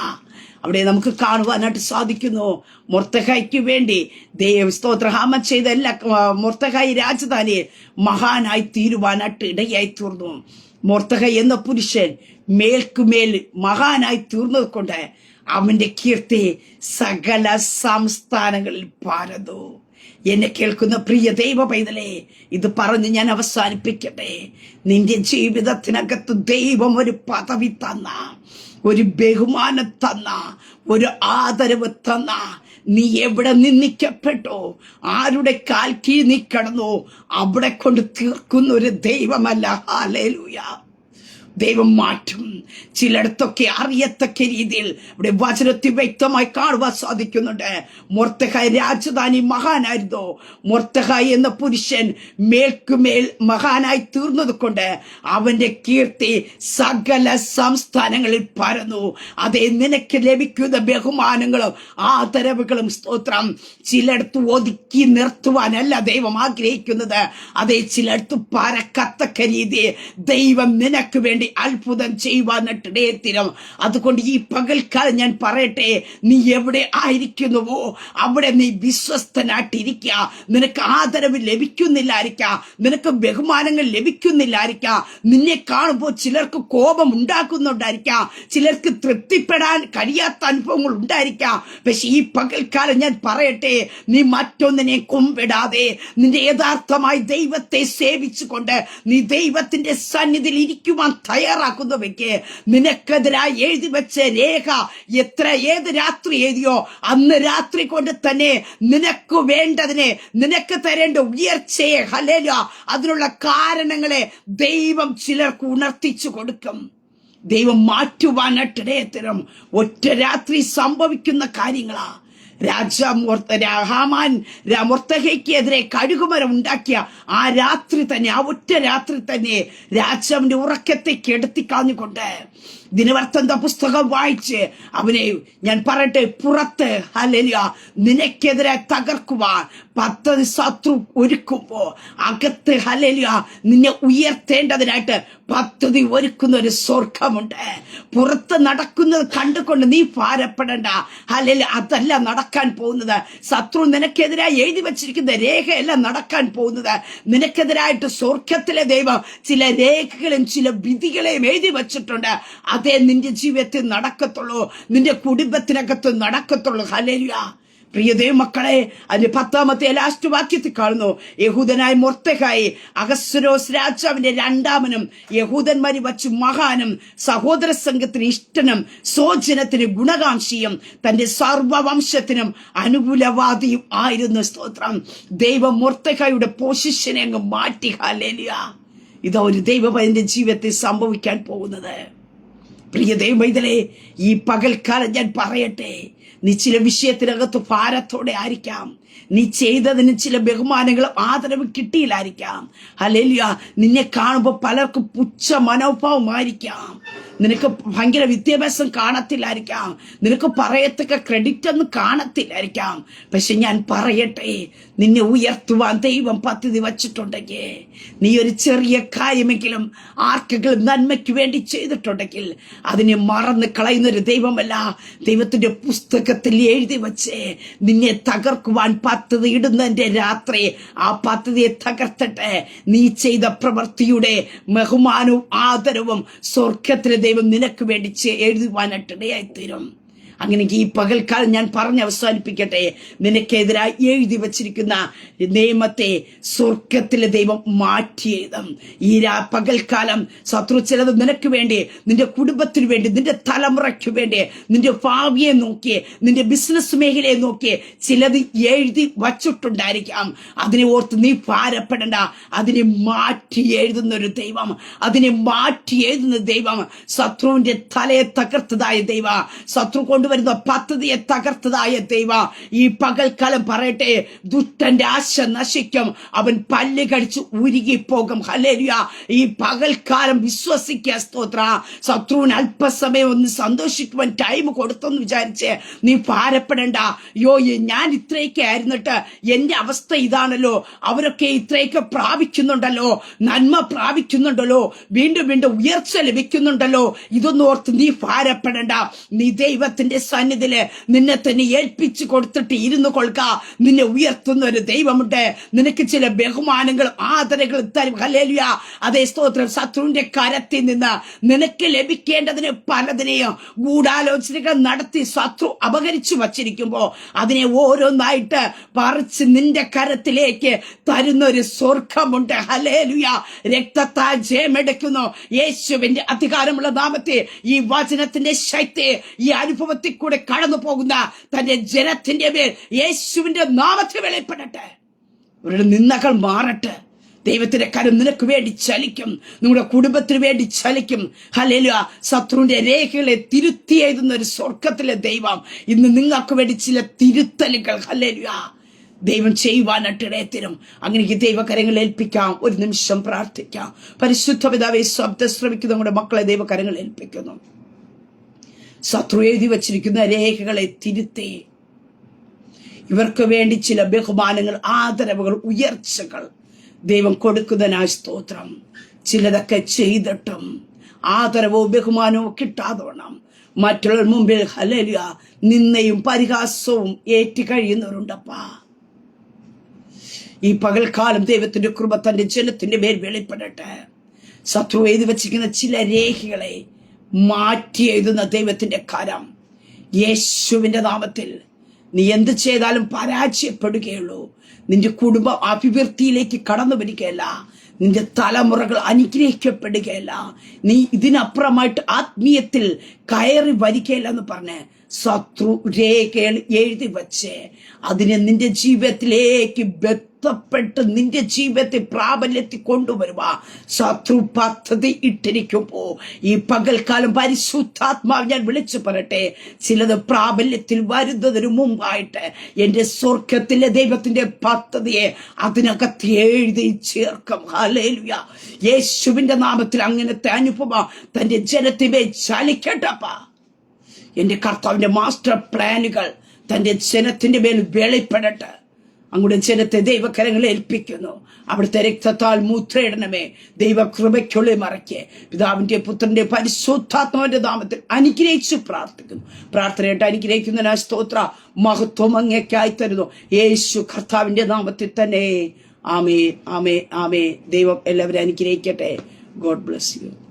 അവിടെ നമുക്ക് കാണുവാനായിട്ട് സാധിക്കുന്നു. മൊർദെഖായിക്ക് വേണ്ടി സ്തോത്ര ഹാമാൻ ചെയ്ത എല്ലാ മൊർദെഖായി രാജധാനിയെ മഹാനായി തീരുവാനായിട്ട് ഇടയായി തീർന്നു. മൊർദെഖായി എന്ന പുരുഷൻ മേൽക്കുമേൽ മഹാനായി തീർന്നത് കൊണ്ട് അവന്റെ കീർത്തി സകല സംസ്ഥാനങ്ങളിൽ പരന്നു. എന്നെ കേൾക്കുന്ന പ്രിയ ദൈവ പൈതലേ, ഇത് പറഞ്ഞ് ഞാൻ അവസാനിപ്പിക്കട്ടെ. നിന്റെ ജീവിതത്തിനകത്ത് ദൈവം ഒരു പദവി തന്ന, ഒരു ബഹുമാനം തന്ന, ഒരു ആദരവ് തന്ന, നീ എവിടെ നിന്ദിക്കപ്പെട്ടോ, ആരുടെ കാൽ കീഴ് നീ കിടന്നോ, അവിടെ കൊണ്ട് തീർക്കുന്ന ഒരു ദൈവമല്ല. ഹല്ലേലൂയ. ദൈവം മാറ്റും. ചിലയിടത്തൊക്കെ അറിയത്തക്ക രീതിയിൽ ഇവിടെ വചനത്തിൽ വ്യക്തമായി കാണുവാൻ സാധിക്കുന്നുണ്ട്. മൊർദെഖായി രാജധാനി മഹാനായിരുന്നു. മൊർദെഖായി എന്ന പുരുഷൻ മേൽക്കുമേൽ മഹാനായി തീർന്നത് കൊണ്ട് അവന്റെ കീർത്തി സകല സംസ്ഥാനങ്ങളിൽ പരന്നു. അതേ, നിനക്ക് ലഭിക്കുന്ന ബഹുമാനങ്ങളും ആദരവുകളും സ്തോത്രം ചിലയിടത്ത് ഒതുക്കി നിർത്തുവാനല്ല ദൈവം ആഗ്രഹിക്കുന്നത്. അതേ, ചിലയിടത്ത് പരക്കത്തക്ക രീതി ദൈവം നിനക്ക് വേണ്ടി അത്ഭുതം ചെയ്യുവാനിടയെത്തിരും. അതുകൊണ്ട് ഈ പകൽക്കാലം ഞാൻ പറയട്ടെ, നീ എവിടെ ആയിരിക്കുന്നുവോ അവിടെ നീ വിശ്വസ്തനായിട്ടിരിക്കുക. നിനക്ക് ആദരവ് ലഭിക്കുന്നില്ലായിരിക്കാം, നിനക്ക് ബഹുമാനങ്ങൾ ലഭിക്കുന്നില്ലായിരിക്കാം, നിന്നെ കാണുമ്പോൾ ചിലർക്ക് കോപം ഉണ്ടാക്കുന്നുണ്ടായിരിക്കാം, ചിലർക്ക് തൃപ്തിപ്പെടാൻ കഴിയാത്ത അനുഭവങ്ങൾ ഉണ്ടായിരിക്കാം. പക്ഷെ ഈ പകൽക്കാലം ഞാൻ പറയട്ടെ, നീ മറ്റൊന്നിനെ കുമ്പിടാതെ നിന്റെ യഥാർത്ഥമായി ദൈവത്തെ സേവിച്ചുകൊണ്ട് നീ ദൈവത്തിന്റെ സന്നിധിയിൽ ഇരിക്കുവാൻ തയ്യാറാക്കുന്നവയ്ക്ക് നിനക്കെതിരായി എഴുതി വെച്ച രേഖ ഏത് രാത്രി എഴുതിയോ അന്ന് രാത്രി കൊണ്ട് തന്നെ നിനക്ക് വേണ്ടതിനെ, നിനക്ക് തരേണ്ട ഉയർച്ചയെ, ഹല്ലേലൂയ, അതിനുള്ള കാരണങ്ങളെ ദൈവം ചിലർക്ക് ഉണർത്തിച്ചു കൊടുക്കും. ദൈവം മാറ്റുവാനിടയെത്തിരും. ഒറ്റ രാത്രി സംഭവിക്കുന്ന കാര്യങ്ങളാ. ഹാമാൻ മൊർദെഖായിക്കെതിരെ കഴുകുമരം ഉണ്ടാക്കിയ ആ രാത്രി തന്നെ, ആ ഒറ്റ രാത്രി തന്നെ രാജാവിന്റെ ഉറക്കത്തെ കെടുത്തി കളഞ്ഞുകൊണ്ട് ദിനവൃത്താന്ത പുസ്തകം വായിച്ച് അവനെ ഞാൻ പറയട്ടെ, പുറത്ത് ഹല്ലേലൂയ നിനക്കെതിരെ തകർക്കുവാൻ പദ്ധതി ശത്രു ഒരുക്കുമ്പോ അകത്ത് ഹല്ലേലൂയ നിന്നെ ഉയർത്തേണ്ടതിനായിട്ട് പദ്ധതി ഒരുക്കുന്ന ഒരു സ്വർഗമുണ്ട്. പുറത്ത് നടക്കുന്നത് കണ്ടുകൊണ്ട് നീ ഭാരപ്പെടേണ്ട. ഹല്ലേലൂയ, അതല്ല നടക്കാൻ പോകുന്നത്. ശത്രു നിനക്കെതിരായി എഴുതി വച്ചിരിക്കുന്ന രേഖയല്ല നടക്കാൻ പോകുന്നത്. നിനക്കെതിരായിട്ട് സ്വർഗത്തിലെ ദൈവം ചില രേഖകളും ചില വിധികളെയും എഴുതി വച്ചിട്ടുണ്ട്. അതേ നിന്റെ ജീവിതത്തിൽ നടക്കത്തുള്ളൂ, നിന്റെ കുടുംബത്തിനകത്ത് നടക്കത്തുള്ളൂ. ഹല്ലേലൂയ. പ്രിയ ദൈവമക്കളെ, അതിന്റെ 10ാമത്തെ ലാസ്റ്റ് വാക്യത്തിൽ കാണുന്നു, യഹൂദനായ മൊർദെഖായി അഹസ്വേരോസ് രാജാവിന്റെ രണ്ടാമനും യഹൂദന്മാരി വച്ച് മഹാനും സഹോദര സംഘത്തിന് ഇഷ്ടനും സോജനത്തിന് ഗുണകാംക്ഷിയും തന്റെ സർവവംശത്തിനും അനുകൂലവാദിയും ആയിരുന്നു. സ്തോത്രം. ദൈവം മൊർദെഖായിയുടെ പൊസിഷനെ അങ്ങ് മാറ്റി. ഹല്ലേലൂയ. ഇതാ ഒരു ദൈവത്തിന്റെ ജീവിതത്തിൽ സംഭവിക്കാൻ പോകുന്നത്. പ്രിയ ദൈവമൈതലേ, ഈ പകൽക്കാലം ഞാൻ പറയട്ടെ, നീ ചില വിഷയത്തിനകത്ത് ഭാരത്തോടെ ആയിരിക്കാം. നീ ചെയ്തതിന് ചില ബഹുമാനങ്ങളും ആദരവ് കിട്ടിയില്ലായിരിക്കാം. ഹല്ലേലൂയ. നിന്നെ കാണുമ്പോൾ പലർക്കും പുച്ഛ മനോഭാവമായിരിക്കാം. നിനക്ക് ഭയങ്കര വിദ്യാഭ്യാസം കാണത്തില്ലായിരിക്കാം, നിനക്ക് പറയത്തക്ക ക്രെഡിറ്റ് ഒന്നും കാണത്തില്ലായിരിക്കാം. പക്ഷെ ഞാൻ പറയട്ടെ, നിന്നെ ഉയർത്തുവാൻ ദൈവം പദ്ധതി വച്ചിട്ടുണ്ടെങ്കിൽ, നീ ഒരു ചെറിയ കാര്യമെങ്കിലും ആർക്കെങ്കിലും നന്മയ്ക്ക് വേണ്ടി ചെയ്തിട്ടുണ്ടെങ്കിൽ അതിനെ മറന്ന് കളയുന്നൊരു ദൈവമല്ല. ദൈവത്തിന്റെ പുസ്തകത്തിൽ എഴുതി വച്ച് നിന്നെ തകർക്കുവാൻ പദ്ധതി ഇടുന്നതിന്റെ രാത്രി ആ പദ്ധതിയെ തകർത്തിട്ട് നീ ചെയ്ത പ്രവൃത്തിയുടെ ബഹുമാനവും ആദരവും സ്വർഗത്തിലെ ദൈവം നിനക്ക് വേണ്ടി എഴുതുവാനായിട്ടിടയായിത്തീരും. അങ്ങനെ ഈ പകൽക്കാലം ഞാൻ പറഞ്ഞ് അവസാനിപ്പിക്കട്ടെ, നിനക്കെതിരായി എഴുതി വച്ചിരിക്കുന്ന നിയമത്തെ സ്വർഗത്തിലെ ദൈവം മാറ്റി എഴുതും. ഈ പകൽക്കാലം ശത്രു ചിലത് നിനക്ക് വേണ്ടി, നിന്റെ കുടുംബത്തിന് വേണ്ടി, നിന്റെ തലമുറയ്ക്ക് വേണ്ടി, നിന്റെ ഭാവിയെ നോക്കി, നിന്റെ ബിസിനസ് മേഖലയെ നോക്കി ചിലത് എഴുതി വച്ചിട്ടുണ്ടായിരിക്കാം. അതിനെ ഓർത്ത് നീ ഭാരപ്പെടണ്ട. അതിനെ മാറ്റി എഴുതുന്ന ഒരു ദൈവം, അതിനെ മാറ്റി എഴുതുന്ന ദൈവം, ശത്രുവിന്റെ തലയെ തകർത്തതായ ദൈവം, ശത്രു കൊണ്ട് കടന്നു വരുന്ന പദ്ധതിയെ തകർത്തതായ ദൈവ ഈ പകൽക്കാലം പറയട്ടെ, ദുഷ്ടന്റെ ആശ നശിക്കും, അവൻ പല്ല് കടിച്ച് ഉരുകിപ്പോകും. ഹല്ലേലൂയ. ഈ പകൽക്കാലം വിശ്വസിക്കുക. സ്തോത്ര. ശത്രുവിന് അല്പസമയം ഒന്ന് സന്തോഷിക്കുവാൻ ടൈം കൊടുത്തെന്ന് വിചാരിച്ച് നീ ഭാരപ്പെടണ്ട. യോ, ഞാൻ ഇത്രയൊക്കെ ആയിരുന്നിട്ട് എന്റെ അവസ്ഥ ഇതാണല്ലോ, അവരൊക്കെ ഇത്രയൊക്കെ പ്രാപിക്കുന്നുണ്ടല്ലോ, നന്മ പ്രാപിക്കുന്നുണ്ടല്ലോ, വീണ്ടും വീണ്ടും ഉയർച്ച ലഭിക്കുന്നുണ്ടല്ലോ, ഇതൊന്നും ഓർത്ത് നീ ഭാരപ്പെടണ്ട. നീ ദൈവത്തിന്റെ സന്നിധിയില് നിന്നെ തന്നെ ഏൽപ്പിച്ചു കൊടുത്തിട്ട് ഇരുന്നു കൊള്ളുക. നിന്നെ ഉയർത്തുന്ന ഒരു ദൈവമുണ്ട്. നിനക്ക് ചില ബഹുമാനങ്ങളും ആദരങ്ങളും തരും. ഹല്ലേലൂയ. അതേ സ്തോത്രം. ശത്രുവിന്റെ കരത്തിൽ നിന്ന് നിനക്ക് ലഭിക്കേണ്ടതിന് പലതിനെയും ഗൂഢാലോചനകൾ നടത്തി ശത്രു അപഹരിച്ചു വച്ചിരിക്കുമ്പോ അതിനെ ഓരോന്നായിട്ട് പറിച്ച് നിന്റെ കരത്തിലേക്ക് തരുന്ന ഒരു സ്വർഗമുണ്ട്. ഹല്ലേലൂയ. രക്തത്താൽ ജയമെടുക്കുന്നു. യേശുവിന്റെ അധികാരമുള്ള നാമത്തെ, ഈ വചനത്തിന്റെ ശക്തി ഈ അനുഭവത്തിൽ കൂടെ കടന്നു പോകുന്ന തന്റെ ജനത്തിന്റെ മേൽ യേശുവിന്റെ നാമത്തിൽ വെളിപ്പെടട്ടെ. അവരുടെ നിന്ദകൾ മാറട്ടെ. ദൈവത്തിന്റെ കരം നിനക്ക് വേണ്ടി ചലിക്കും, നിങ്ങളുടെ കുടുംബത്തിന് വേണ്ടി ചലിക്കും. ഹല്ലേലൂയ. ശത്രുവിന്റെ രേഖകളെ തിരുത്തി എഴുതുന്ന ഒരു സ്വർഗത്തിലെ ദൈവം ഇന്ന് നിങ്ങൾക്ക് വേണ്ടി ചില തിരുത്തലുകൾ ഹല്ലേലൂയ ദൈവം ചെയ്യുവാനായിട്ട് ഇടയത്തിനും. അങ്ങനെ ദൈവകരങ്ങൾ ഏൽപ്പിക്കാം. ഒരു നിമിഷം പ്രാർത്ഥിക്കാം. പരിശുദ്ധ പിതാവേ, ശബ്ദം ശ്രമിക്കുന്ന നമ്മുടെ മക്കളെ ദൈവകരങ്ങൾ ഏൽപ്പിക്കുന്നു. ശത്രു എഴുതി വച്ചിരിക്കുന്ന രേഖകളെ തിരുത്തി ഇവർക്ക് വേണ്ടി ചില ബഹുമാനങ്ങൾ, ആദരവുകൾ, ഉയർച്ചകൾ ദൈവം കൊടുക്കുന്നതിനായി സ്തോത്രം. ചിലതൊക്കെ ചെയ്തിട്ടും ആദരവോ ബഹുമാനവും കിട്ടാതെ വേണം മറ്റുള്ളവർ മുമ്പിൽ ഹല്ലേലൂയ നിന്നയും പരിഹാസവും ഏറ്റി കഴിയുന്നവരുണ്ടപ്പാ. ഈ പകൽക്കാലം ദൈവത്തിന്റെ കൃപ തന്റെ ജനത്തിന്റെ മേൽ വെളിപ്പെടട്ടെ. ശത്രു എഴുതി വച്ചിരിക്കുന്ന ചില രേഖകളെ മാറ്റി എഴുതുന്ന ദൈവത്തിന്റെ കരം യേശുവിന്റെ നാമത്തിൽ നീ എന്ത് ചെയ്താലും പരാജയപ്പെടുകയുള്ളൂ. നിന്റെ കുടുംബം അഭിവൃദ്ധിയിലേക്ക് കടന്നു വരികയല്ല, നിന്റെ തലമുറകൾ അനുഗ്രഹിക്കപ്പെടുകയല്ല, നീ ഇതിനപ്പുറമായിട്ട് ആത്മീയത്തിൽ കയറി വരികയില്ല എന്ന് പറഞ്ഞ് ശത്രു രേഖകൾ എഴുതി വച്ച് അതിനെ നിന്റെ ജീവിതത്തിലേക്ക് ബന്ധപ്പെട്ട് നിന്റെ ജീവിതത്തെ പ്രാബല്യത്തിൽ കൊണ്ടുവരുക ശത്രു പദ്ധതി ഇട്ടിരിക്കുമ്പോ ഈ പകൽക്കാലം പരിശുദ്ധാത്മാവ് ഞാൻ വിളിച്ചു പറയട്ടെ, ചിലത് പ്രാബല്യത്തിൽ വരുന്നതിന് മുമ്പായിട്ട് എന്റെ സ്വർഗത്തിലെ ദൈവത്തിന്റെ പദ്ധതിയെ അതിനകത്ത് എഴുതി ചേർക്കും. ഹല്ലേലൂയ. യേശുവിന്റെ നാമത്തിൽ അങ്ങനത്തെ അനുഭവം തന്റെ ജനത്തിനെ ചലിക്കട്ടപ്പാ. എന്റെ കർത്താവിന്റെ മാസ്റ്റർ പ്ലാനുകൾ തന്റെ ജനത്തിന്റെ മേൽ വെളിപ്പെടട്ടെ. അങ്ങോട്ട് ജനത്തെ ദൈവകരങ്ങൾ ഏൽപ്പിക്കുന്നു. അവിടുത്തെ രക്തത്താൽ മുദ്രയിടണമേ. ദൈവകൃപയ്ക്കുള്ളിൽ മറയ്ക്ക് പിതാവിന്റെ പുത്രന്റെ പരിശുദ്ധാത്മാവിന്റെ നാമത്തിൽ അനുഗ്രഹിച്ചു പ്രാർത്ഥിക്കുന്നു. പ്രാർത്ഥനയായിട്ട് അനുഗ്രഹിക്കുന്നതിനാ സ്തോത്ര. മഹത്വം അങ്ങേക്കായി തരുന്നു യേശു കർത്താവിന്റെ നാമത്തിൽ തന്നെ. ആമേ ആമേ ആമേ. ദൈവം എല്ലാവരും അനുഗ്രഹിക്കട്ടെ. God bless you.